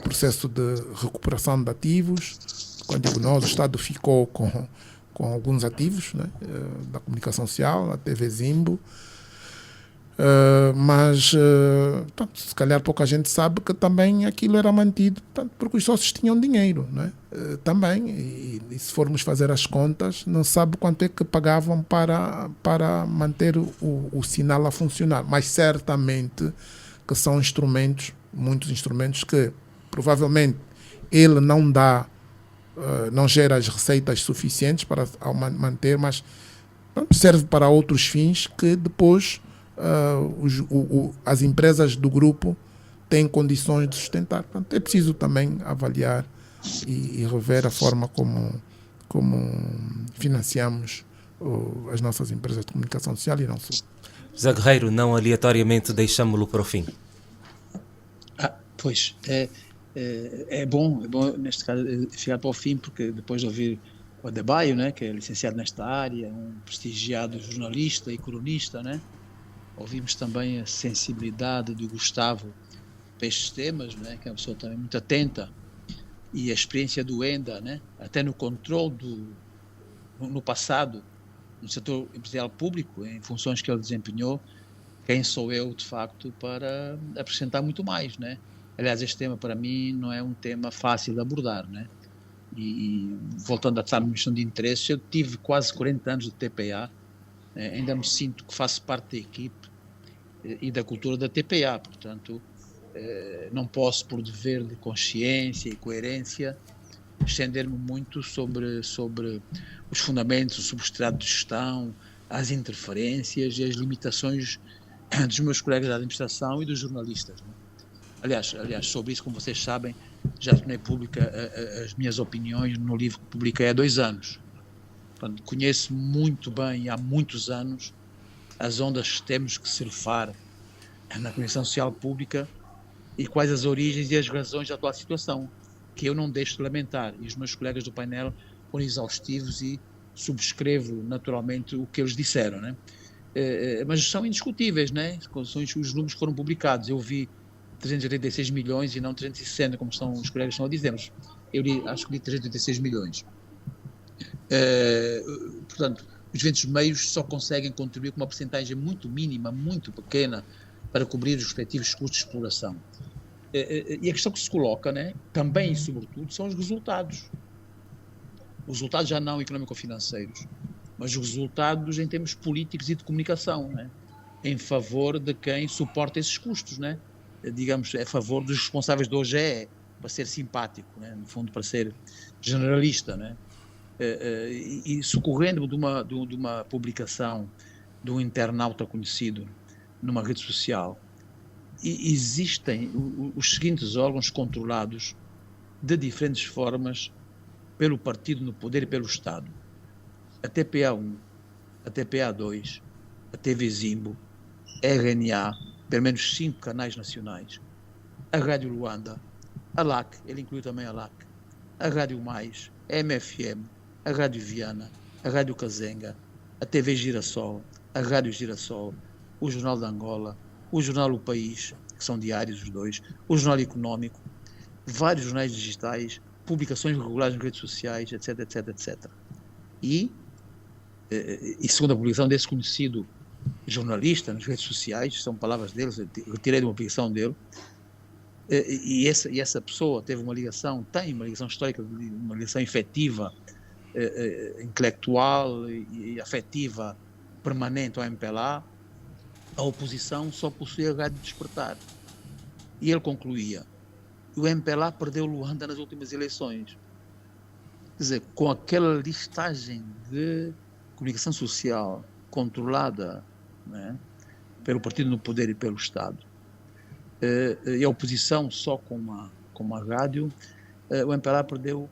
processo de recuperação de ativos, quando digo nós, o Estado ficou com alguns ativos, né, da comunicação social, a TV Zimbo, mas se calhar pouca gente sabe que também aquilo era mantido porque os sócios tinham dinheiro, né? Também, e se formos fazer as contas, não sabe quanto é que pagavam para manter o sinal a funcionar, mas certamente que são instrumentos, muitos instrumentos que provavelmente ele não gera as receitas suficientes para manter, mas serve para outros fins que depois as empresas do grupo têm condições de sustentar. Portanto, é preciso também avaliar e rever a forma como financiamos as nossas empresas de comunicação social e não só. José Guerreiro, não aleatoriamente deixamo-lo para o fim. Pois, é bom neste caso chegar para o fim, porque depois de ouvir o Adebayo, né, que é licenciado nesta área, um prestigiado jornalista e cronista, né, ouvimos também a sensibilidade do Gustavo para estes temas, né, que é uma pessoa também muito atenta, e a experiência do Enda, né, até no controle no passado, no setor empresarial público, em funções que ele desempenhou. Quem sou eu, de facto, para acrescentar muito mais, né? Aliás, este tema, para mim, não é um tema fácil de abordar, né? E voltando a estar na missão de interesses, eu tive quase 40 anos de TPA, ainda me sinto que faço parte da equipe e da cultura da TPA, portanto, não posso, por dever de consciência e coerência, estender-me muito sobre os fundamentos, o substrato de gestão, as interferências e as limitações dos meus colegas da administração e dos jornalistas, né? Aliás, sobre isso, como vocês sabem, já tornei pública as minhas opiniões no livro que publiquei há 2 anos. Portanto, conheço muito bem, há muitos anos, as ondas que temos que surfar na comunicação social pública e quais as origens e as razões da atual situação, que eu não deixo de lamentar. E os meus colegas do painel foram exaustivos e subscrevo naturalmente o que eles disseram, né? Mas são indiscutíveis, né? Os números foram publicados. Eu vi 386 milhões e não 360, como os colegas estão a dizer. Eu acho que li 386 milhões. Portanto, os diferentes meios só conseguem contribuir com uma percentagem muito mínima, muito pequena, para cobrir os respectivos custos de exploração. E a questão que se coloca, né, também e sobretudo, são os resultados. Os resultados já não económico-financeiros, mas os resultados em termos políticos e de comunicação, né, em favor de quem suporta esses custos, né? Digamos, a favor dos responsáveis do OGE, para ser simpático, né? No fundo, para ser generalista, né? E socorrendo de uma publicação de um internauta conhecido numa rede social, e existem os seguintes órgãos controlados de diferentes formas pelo partido no poder e pelo Estado: a TPA1, a TPA2, a TV Zimbo, a RNA, pelo menos 5 canais nacionais, a Rádio Luanda, a LAC, ele inclui também a LAC, a Rádio Mais, a MFM, a Rádio Viana, a Rádio Cazenga, a TV Girassol, a Rádio Girassol, o Jornal de Angola, o Jornal O País, que são diários os dois, o Jornal Económico, vários jornais digitais, publicações regulares nas redes sociais, etc, etc, etc. E segundo a publicação desse conhecido jornalista nas redes sociais, são palavras dele, retirei de uma publicação dele, e essa pessoa tem uma ligação histórica, uma ligação efetiva, intelectual e afetiva permanente ao MPLA. A oposição só possuía Rádio Despertar. E ele concluía: o MPLA perdeu Luanda nas últimas eleições. Quer dizer, com aquela listagem de comunicação social controlada, né, pelo partido no poder e pelo Estado, e a oposição só com uma rádio, o MPLA perdeu.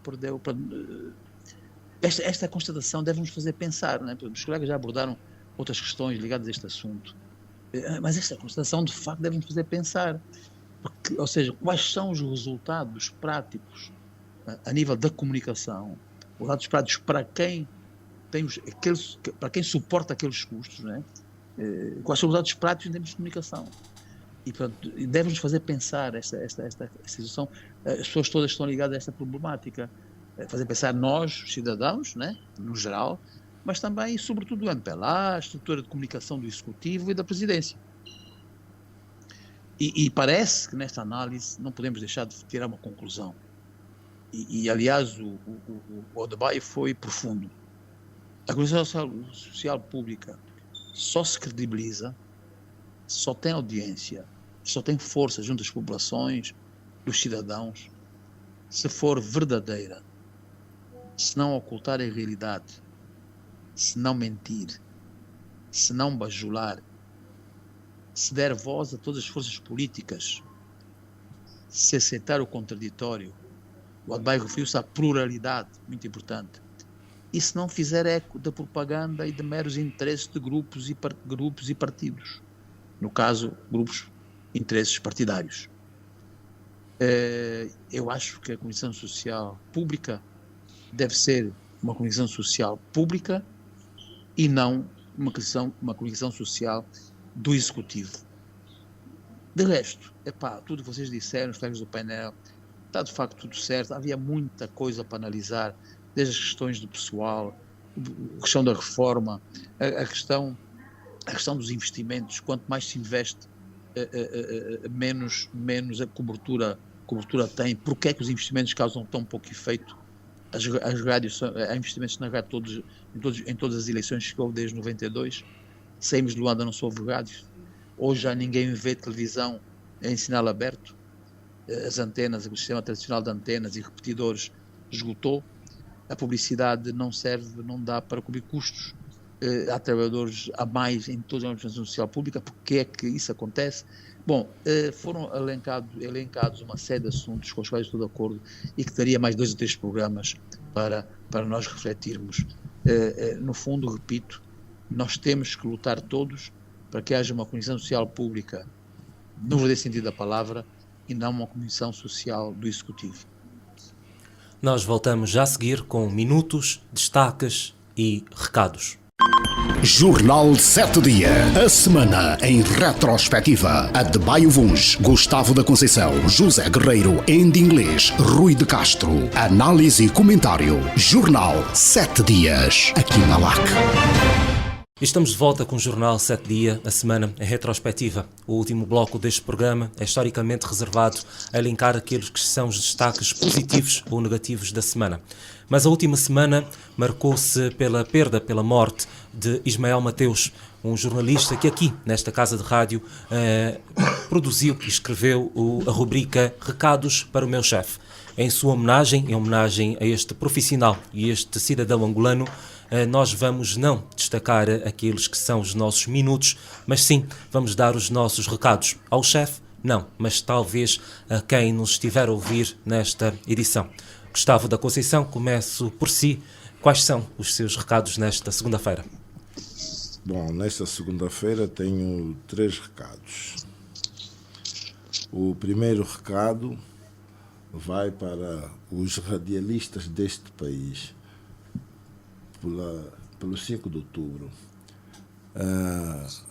Esta constatação deve nos fazer pensar, né? Os colegas já abordaram outras questões ligadas a este assunto, mas esta constatação de facto deve nos fazer pensar, porque, ou seja, quais são os resultados práticos a nível da comunicação, os resultados práticos para quem suporta aqueles custos, né? Quais são os resultados práticos em termos de comunicação. E, portanto, deve-nos fazer pensar esta situação. As pessoas todas estão ligadas a esta problemática. Fazer pensar nós, os cidadãos, né, no geral, mas também, sobretudo, o MPLA, a estrutura de comunicação do Executivo e da Presidência. E parece que nesta análise não podemos deixar de tirar uma conclusão. Aliás, o debate foi profundo. A comunicação social pública só se credibiliza, só tem audiência, só tem força junto às populações, dos cidadãos, se for verdadeira, se não ocultar a realidade, se não mentir, se não bajular, se der voz a todas as forças políticas, se aceitar o contraditório. O Adbaio referiu-se à pluralidade, muito importante. E se não fizer eco da propaganda e de meros interesses de grupos e partidos. No caso, interesses partidários. Eu acho que a comunicação social pública deve ser uma comunicação social pública e não uma comunicação social do Executivo. De resto, tudo que vocês disseram, os colegas do painel, está de facto tudo certo. Havia muita coisa para analisar, desde as questões do pessoal, a questão da reforma, a questão dos investimentos. Quanto mais se investe, menos a cobertura tem. Porquê é que os investimentos causam tão pouco efeito? As rádios, há investimentos na rádio em todas as eleições que houve desde 92. Saímos de Luanda, não se houve rádios. Hoje já ninguém vê televisão em sinal aberto. As antenas, o sistema tradicional de antenas e repetidores esgotou. A publicidade não serve, não dá para cobrir custos. Há trabalhadores a mais em toda a administração social pública. Porque é que isso acontece? Bom, foram elencados uma série de assuntos com os quais estou de acordo e que daria mais 2 ou 3 programas para nós refletirmos. No fundo, repito, nós temos que lutar todos para que haja uma comunicação social pública no verdadeiro sentido da palavra e não uma comunicação social do Executivo. Nós voltamos já a seguir com minutos, destaques e recados. Jornal 7 Dia. A semana em retrospectiva. Adbaio Vuns, Gustavo da Conceição, José Guerreiro, Andy Inglês, Rui de Castro. Análise e comentário. Jornal 7 Dias. Aqui na LAC. Estamos de volta com o Jornal 7 Dia, a semana em retrospectiva. O último bloco deste programa é historicamente reservado a elencar aqueles que são os destaques positivos ou negativos da semana. Mas a última semana marcou-se pela morte de Ismael Mateus, um jornalista que aqui, nesta casa de rádio, produziu e escreveu a rubrica Recados para o meu chefe. Em sua homenagem, em homenagem a este profissional e este cidadão angolano, nós vamos não destacar aqueles que são os nossos minutos, mas sim, vamos dar os nossos recados ao chefe, não, mas talvez a quem nos estiver a ouvir nesta edição. Gustavo da Conceição, começo por si. Quais são os seus recados nesta segunda-feira? Bom, nesta segunda-feira tenho 3 recados. O primeiro recado vai para os radialistas deste país, pelo 5 de outubro.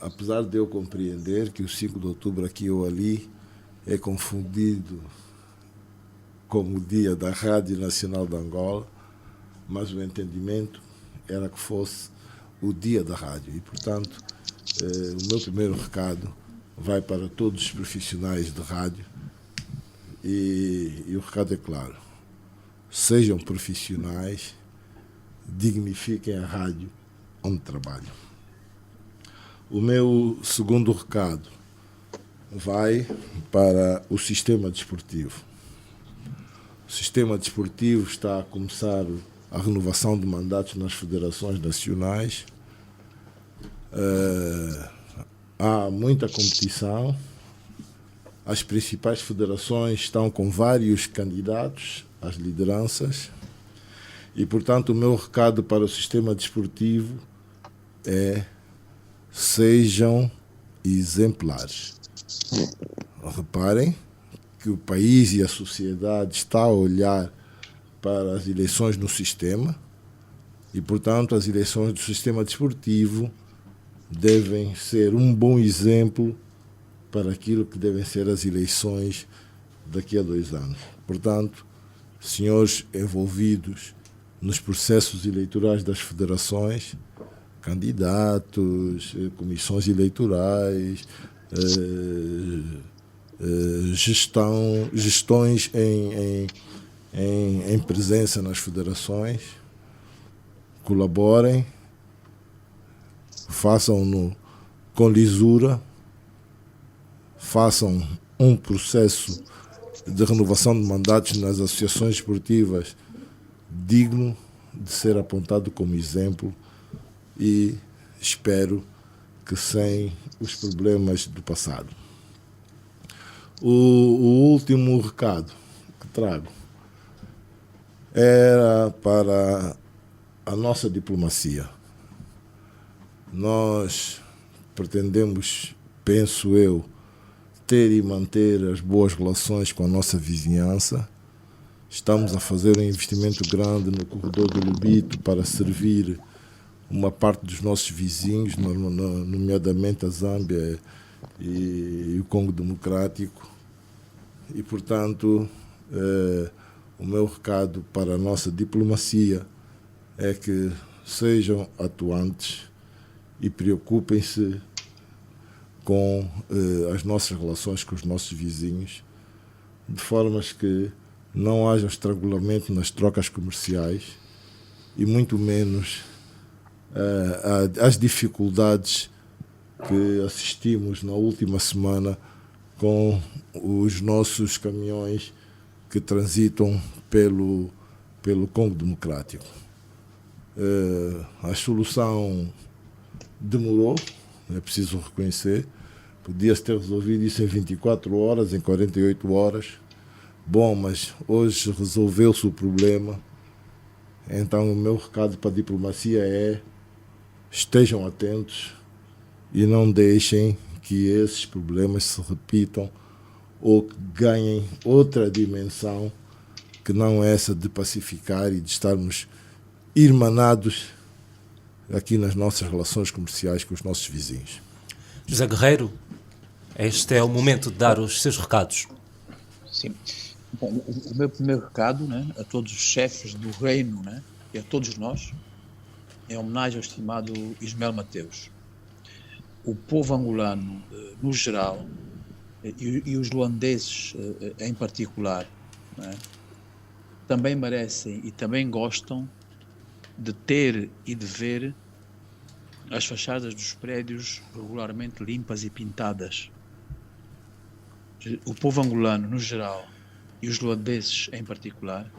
Apesar de eu compreender que o 5 de outubro aqui ou ali é confundido como o Dia da Rádio Nacional de Angola, mas o entendimento era que fosse o Dia da Rádio. E, portanto, o meu primeiro recado vai para todos os profissionais de rádio e o recado é claro: sejam profissionais, dignifiquem a rádio onde trabalham. O meu segundo recado vai para o sistema desportivo. O sistema desportivo está a começar a renovação de mandatos nas federações nacionais. Há muita competição. As principais federações estão com vários candidatos às lideranças e, portanto, o meu recado para o sistema desportivo é: sejam exemplares. Reparem que o país e a sociedade estão a olhar para as eleições no sistema e, portanto, as eleições do sistema desportivo devem ser um bom exemplo para aquilo que devem ser as eleições daqui a 2 anos. Portanto, senhores envolvidos nos processos eleitorais das federações, candidatos, comissões eleitorais, gestões em presença nas federações, colaborem, façam-no com lisura, façam um processo de renovação de mandatos nas associações esportivas digno de ser apontado como exemplo e espero que sem os problemas do passado. O último recado que trago era para a nossa diplomacia. Nós pretendemos, penso eu, ter e manter as boas relações com a nossa vizinhança. Estamos a fazer um investimento grande no corredor do Lubito para servir uma parte dos nossos vizinhos, nomeadamente a Zâmbia e o Congo Democrático. E, portanto, o meu recado para a nossa diplomacia é que sejam atuantes e preocupem-se com as nossas relações com os nossos vizinhos, de formas que não haja estrangulamento nas trocas comerciais e muito menos as dificuldades que assistimos na última semana com os nossos caminhões que transitam pelo Congo Democrático. A solução demorou, é preciso reconhecer. Podia-se ter resolvido isso em 24 horas, em 48 horas. Bom, mas hoje resolveu-se o problema. Então o meu recado para a diplomacia é: estejam atentos e não deixem que esses problemas se repitam ou que ganhem outra dimensão que não essa de pacificar e de estarmos irmanados aqui nas nossas relações comerciais com os nossos vizinhos. José Guerreiro, este é o momento de dar os seus recados. Sim. Bom, o meu primeiro recado, né, a todos os chefes do reino, né, e a todos nós, é homenagem ao estimado Ismael Mateus. O povo angolano, no geral, e os luandeses em particular, né, também merecem e também gostam de ter e de ver as fachadas dos prédios regularmente limpas e pintadas. O povo angolano, no geral, e os luandeses em particular,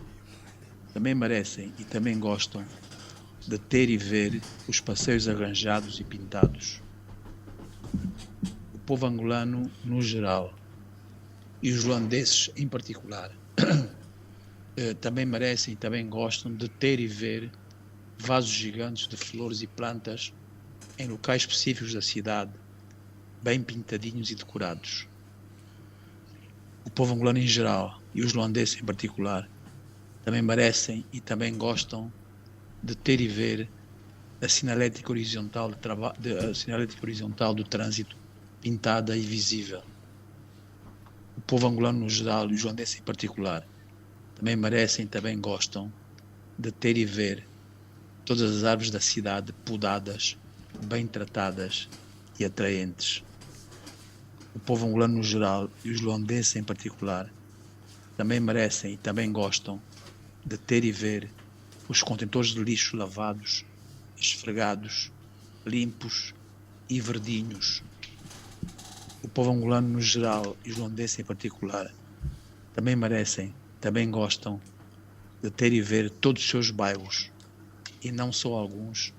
também merecem e também gostam de ter e ver os passeios arranjados e pintados. O povo angolano, no geral, e os luandeses em particular, também merecem e também gostam de ter e ver vasos gigantes de flores e plantas em locais específicos da cidade, bem pintadinhos e decorados. O povo angolano em geral e os luandeses em particular também merecem e também gostam de ter e ver a sinalética horizontal, a sinalética horizontal do trânsito pintada e visível. O povo angolano no geral e os luandeses em particular também merecem e também gostam de ter e ver todas as árvores da cidade podadas, bem tratadas e atraentes. O povo angolano no geral e os luandenses em particular também merecem e também gostam de ter e ver os contentores de lixo lavados, esfregados, limpos e verdinhos. O povo angolano no geral e os luandenses em particular também merecem, também gostam de ter e ver todos os seus bairros, e não só alguns,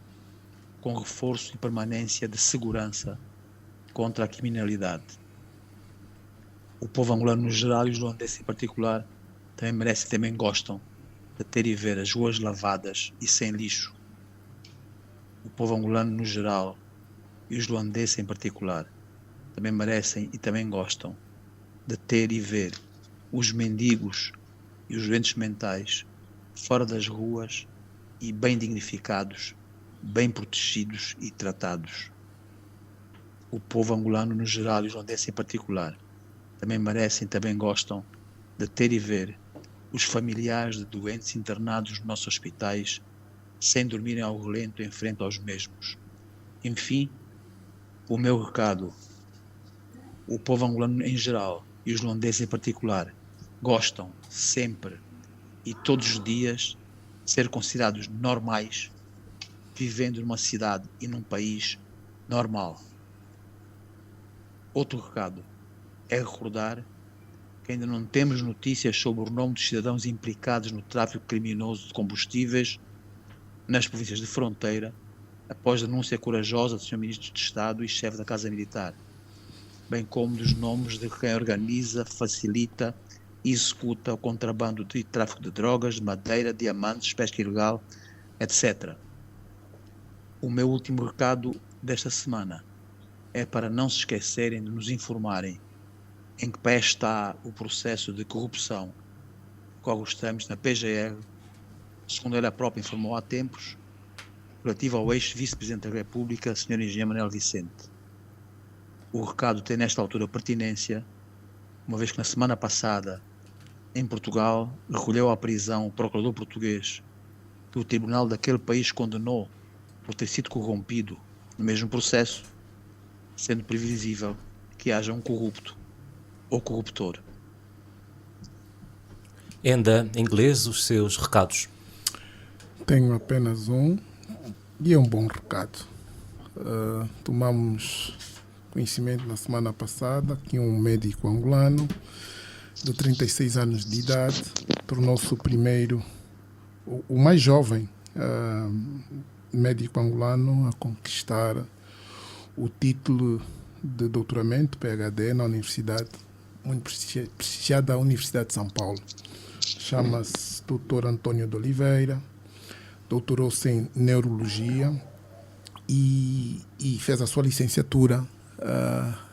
com reforço e permanência de segurança contra a criminalidade. O povo angolano no geral e os luandenses em particular também merecem e também gostam de ter e ver as ruas lavadas e sem lixo. O povo angolano no geral e os luandenses em particular também merecem e também gostam de ter e ver os mendigos e os doentes mentais fora das ruas e bem dignificados, bem protegidos e tratados. O povo angolano no geral e os luandenses em particular também merecem e também gostam de ter e ver os familiares de doentes internados nos nossos hospitais sem dormirem ao relento em frente aos mesmos. Enfim, o meu recado: o povo angolano em geral e os luandenses em particular gostam sempre e todos os dias de ser considerados normais, vivendo numa cidade e num país normal. Outro recado é recordar que ainda não temos notícias sobre o nome dos cidadãos implicados no tráfico criminoso de combustíveis nas províncias de fronteira, após a denúncia corajosa do Sr. Ministro de Estado e chefe da Casa Militar, bem como dos nomes de quem organiza, facilita e executa o contrabando de tráfico de drogas, de madeira, diamantes, pesca ilegal, etc. O meu último recado desta semana é para não se esquecerem de nos informarem em que pé está o processo de corrupção que qual estamos na PGR, segundo ela própria informou há tempos, relativo ao ex-vice-presidente da República, Sr. Engenheiro Manuel Vicente. O recado tem nesta altura pertinência, uma vez que na semana passada, em Portugal, recolheu à prisão o procurador português que o tribunal daquele país condenou por ter sido corrompido no mesmo processo, sendo previsível que haja um corrupto ou corruptor. Enda, em inglês, os seus recados. Tenho apenas um e é um bom recado. Tomamos conhecimento na semana passada que um médico angolano de 36 anos de idade tornou-se o primeiro, o mais jovem médico angolano a conquistar o título de doutoramento, PhD, na universidade, muito prestigiada Universidade de São Paulo. Chama-se Dr. Antônio de Oliveira, doutorou-se em Neurologia e fez a sua licenciatura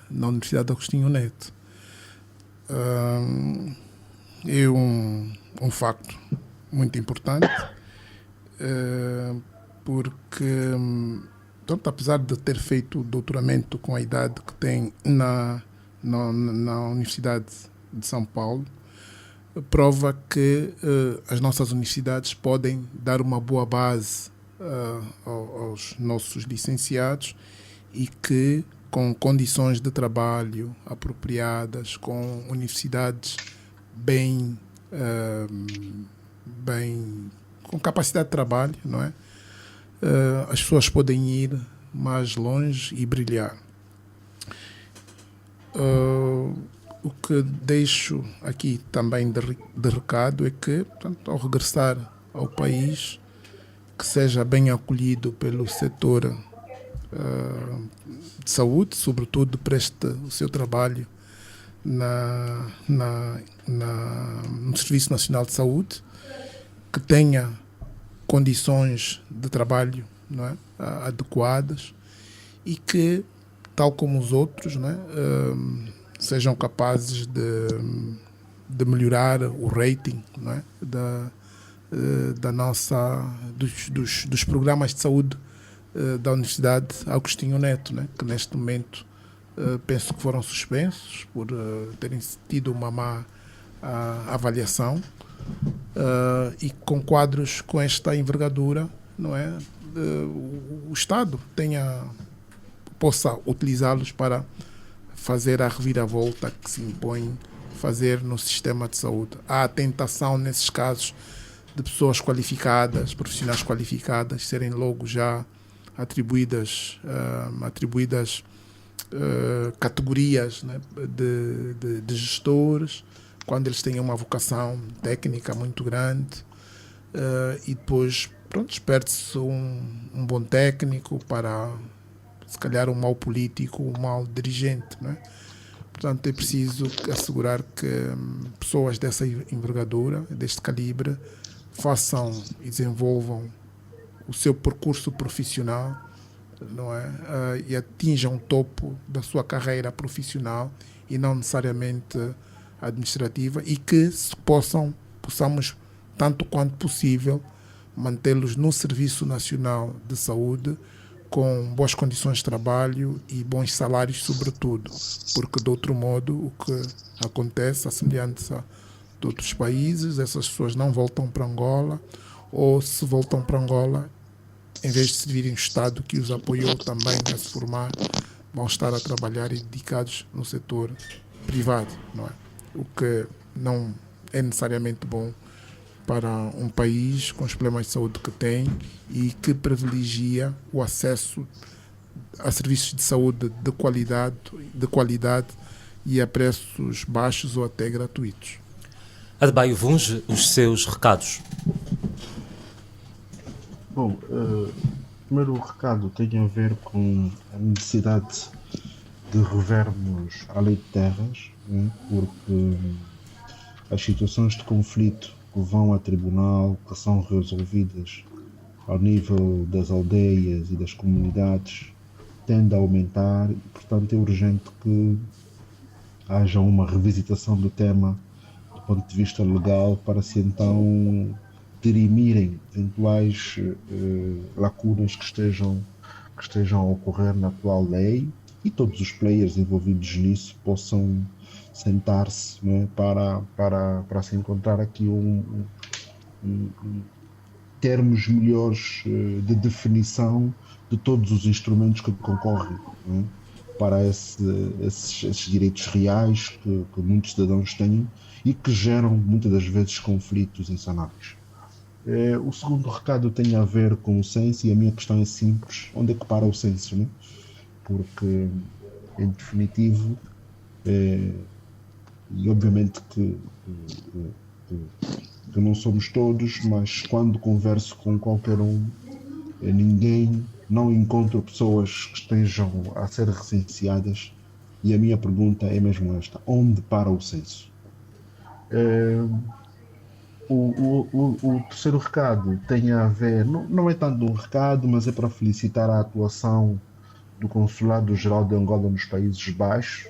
na Universidade de Agostinho Neto. É um facto muito importante, porque, tanto apesar de ter feito o doutoramento com a idade que tem na Universidade de São Paulo, prova que as nossas universidades podem dar uma boa base aos nossos licenciados e que, com condições de trabalho apropriadas, com universidades com capacidade de trabalho, não é? As pessoas podem ir mais longe e brilhar. O que deixo aqui também de recado é que, portanto, ao regressar ao país, que seja bem acolhido pelo setor de saúde, sobretudo preste o seu trabalho no Serviço Nacional de Saúde, que tenha condições de trabalho, não é, adequadas e que, tal como os outros, não é, sejam capazes de melhorar o rating, não é, dos programas de saúde da Universidade Agostinho Neto, né, que neste momento penso que foram suspensos por terem tido uma má avaliação, e com quadros com esta envergadura, não é? O Estado possa utilizá-los para fazer a reviravolta que se impõe fazer no sistema de saúde. Há a tentação, nesses casos, de pessoas qualificadas, profissionais qualificadas, serem logo já atribuídas categorias, né, de gestores, quando eles têm uma vocação técnica muito grande, e depois, pronto, perde-se um bom técnico para, se calhar, um mau político, um mau dirigente, né? Portanto, é preciso assegurar que pessoas dessa envergadura, deste calibre, façam e desenvolvam o seu percurso profissional, não é? E atinjam o topo da sua carreira profissional e não necessariamente administrativa, e que possamos, tanto quanto possível, mantê-los no Serviço Nacional de Saúde com boas condições de trabalho e bons salários, sobretudo, porque de outro modo o que acontece, a semelhança de outros países, essas pessoas não voltam para Angola, ou se voltam para Angola, em vez de servirem o Estado que os apoiou também a se formar, vão estar a trabalhar e dedicados no setor privado, não é? O que não é necessariamente bom para um país com os problemas de saúde que tem e que privilegia o acesso a serviços de saúde de qualidade e a preços baixos ou até gratuitos. Adebayo Vunge, os seus recados. Bom, o primeiro recado tem a ver com a necessidade de revermos a lei de terras, né? Porque as situações de conflito que vão a tribunal, que são resolvidas ao nível das aldeias e das comunidades, tende a aumentar e, portanto, é urgente que haja uma revisitação do tema do ponto de vista legal para se então dirimirem eventuais lacunas que estejam a ocorrer na atual lei, e todos os players envolvidos nisso possam sentar-se, né, para se encontrar aqui termos melhores de definição de todos os instrumentos que concorrem, né, para esses direitos reais que muitos cidadãos têm e que geram muitas das vezes conflitos insanáveis. O segundo recado tem a ver com o censo, e a minha questão é simples: onde é que para o censo, né? Porque, em definitivo, e obviamente que não somos todos, mas quando converso com qualquer um, não encontro pessoas que estejam a ser recenseadas, e a minha pergunta é mesmo esta: onde para o censo? O terceiro recado tem a ver, não é tanto um recado, mas é para felicitar a atuação do Consulado-Geral de Angola nos Países Baixos,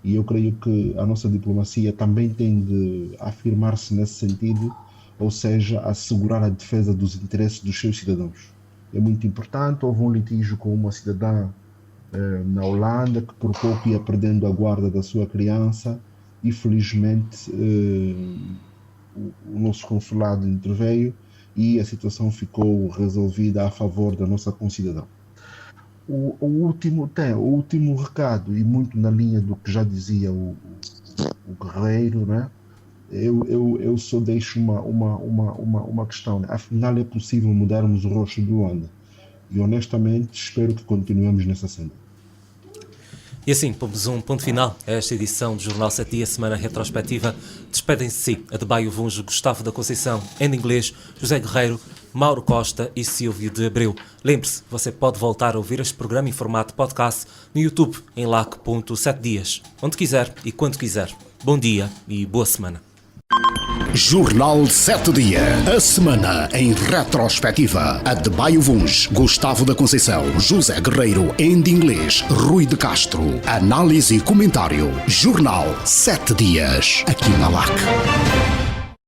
e eu creio que a nossa diplomacia também tem de afirmar-se nesse sentido, ou seja, assegurar a defesa dos interesses dos seus cidadãos. É muito importante. Houve um litígio com uma cidadã na Holanda que por pouco ia perdendo a guarda da sua criança, e felizmente o nosso consulado interveio e a situação ficou resolvida a favor da nossa concidadã. O último recado, e muito na linha do que já dizia o Guerreiro, né? Eu só deixo uma questão, né? Afinal é possível mudarmos o rosto do Luanda, e honestamente espero que continuemos nessa senda. E assim, pomos um ponto final a esta edição do Jornal 7 Dias, Semana Retrospectiva. Despedem-se de si Adebayo Vunge, Gustavo da Conceição, em inglês, José Guerreiro, Mauro Costa e Silvio de Abreu. Lembre-se, você pode voltar a ouvir este programa em formato podcast no YouTube, em lac.7dias, onde quiser e quando quiser. Bom dia e boa semana. Jornal 7 Dias, a semana em retrospectiva. Adebayo Vunge, Gustavo da Conceição, José Guerreiro, em inglês, Rui de Castro. Análise e comentário. Jornal 7 Dias, aqui na LAC.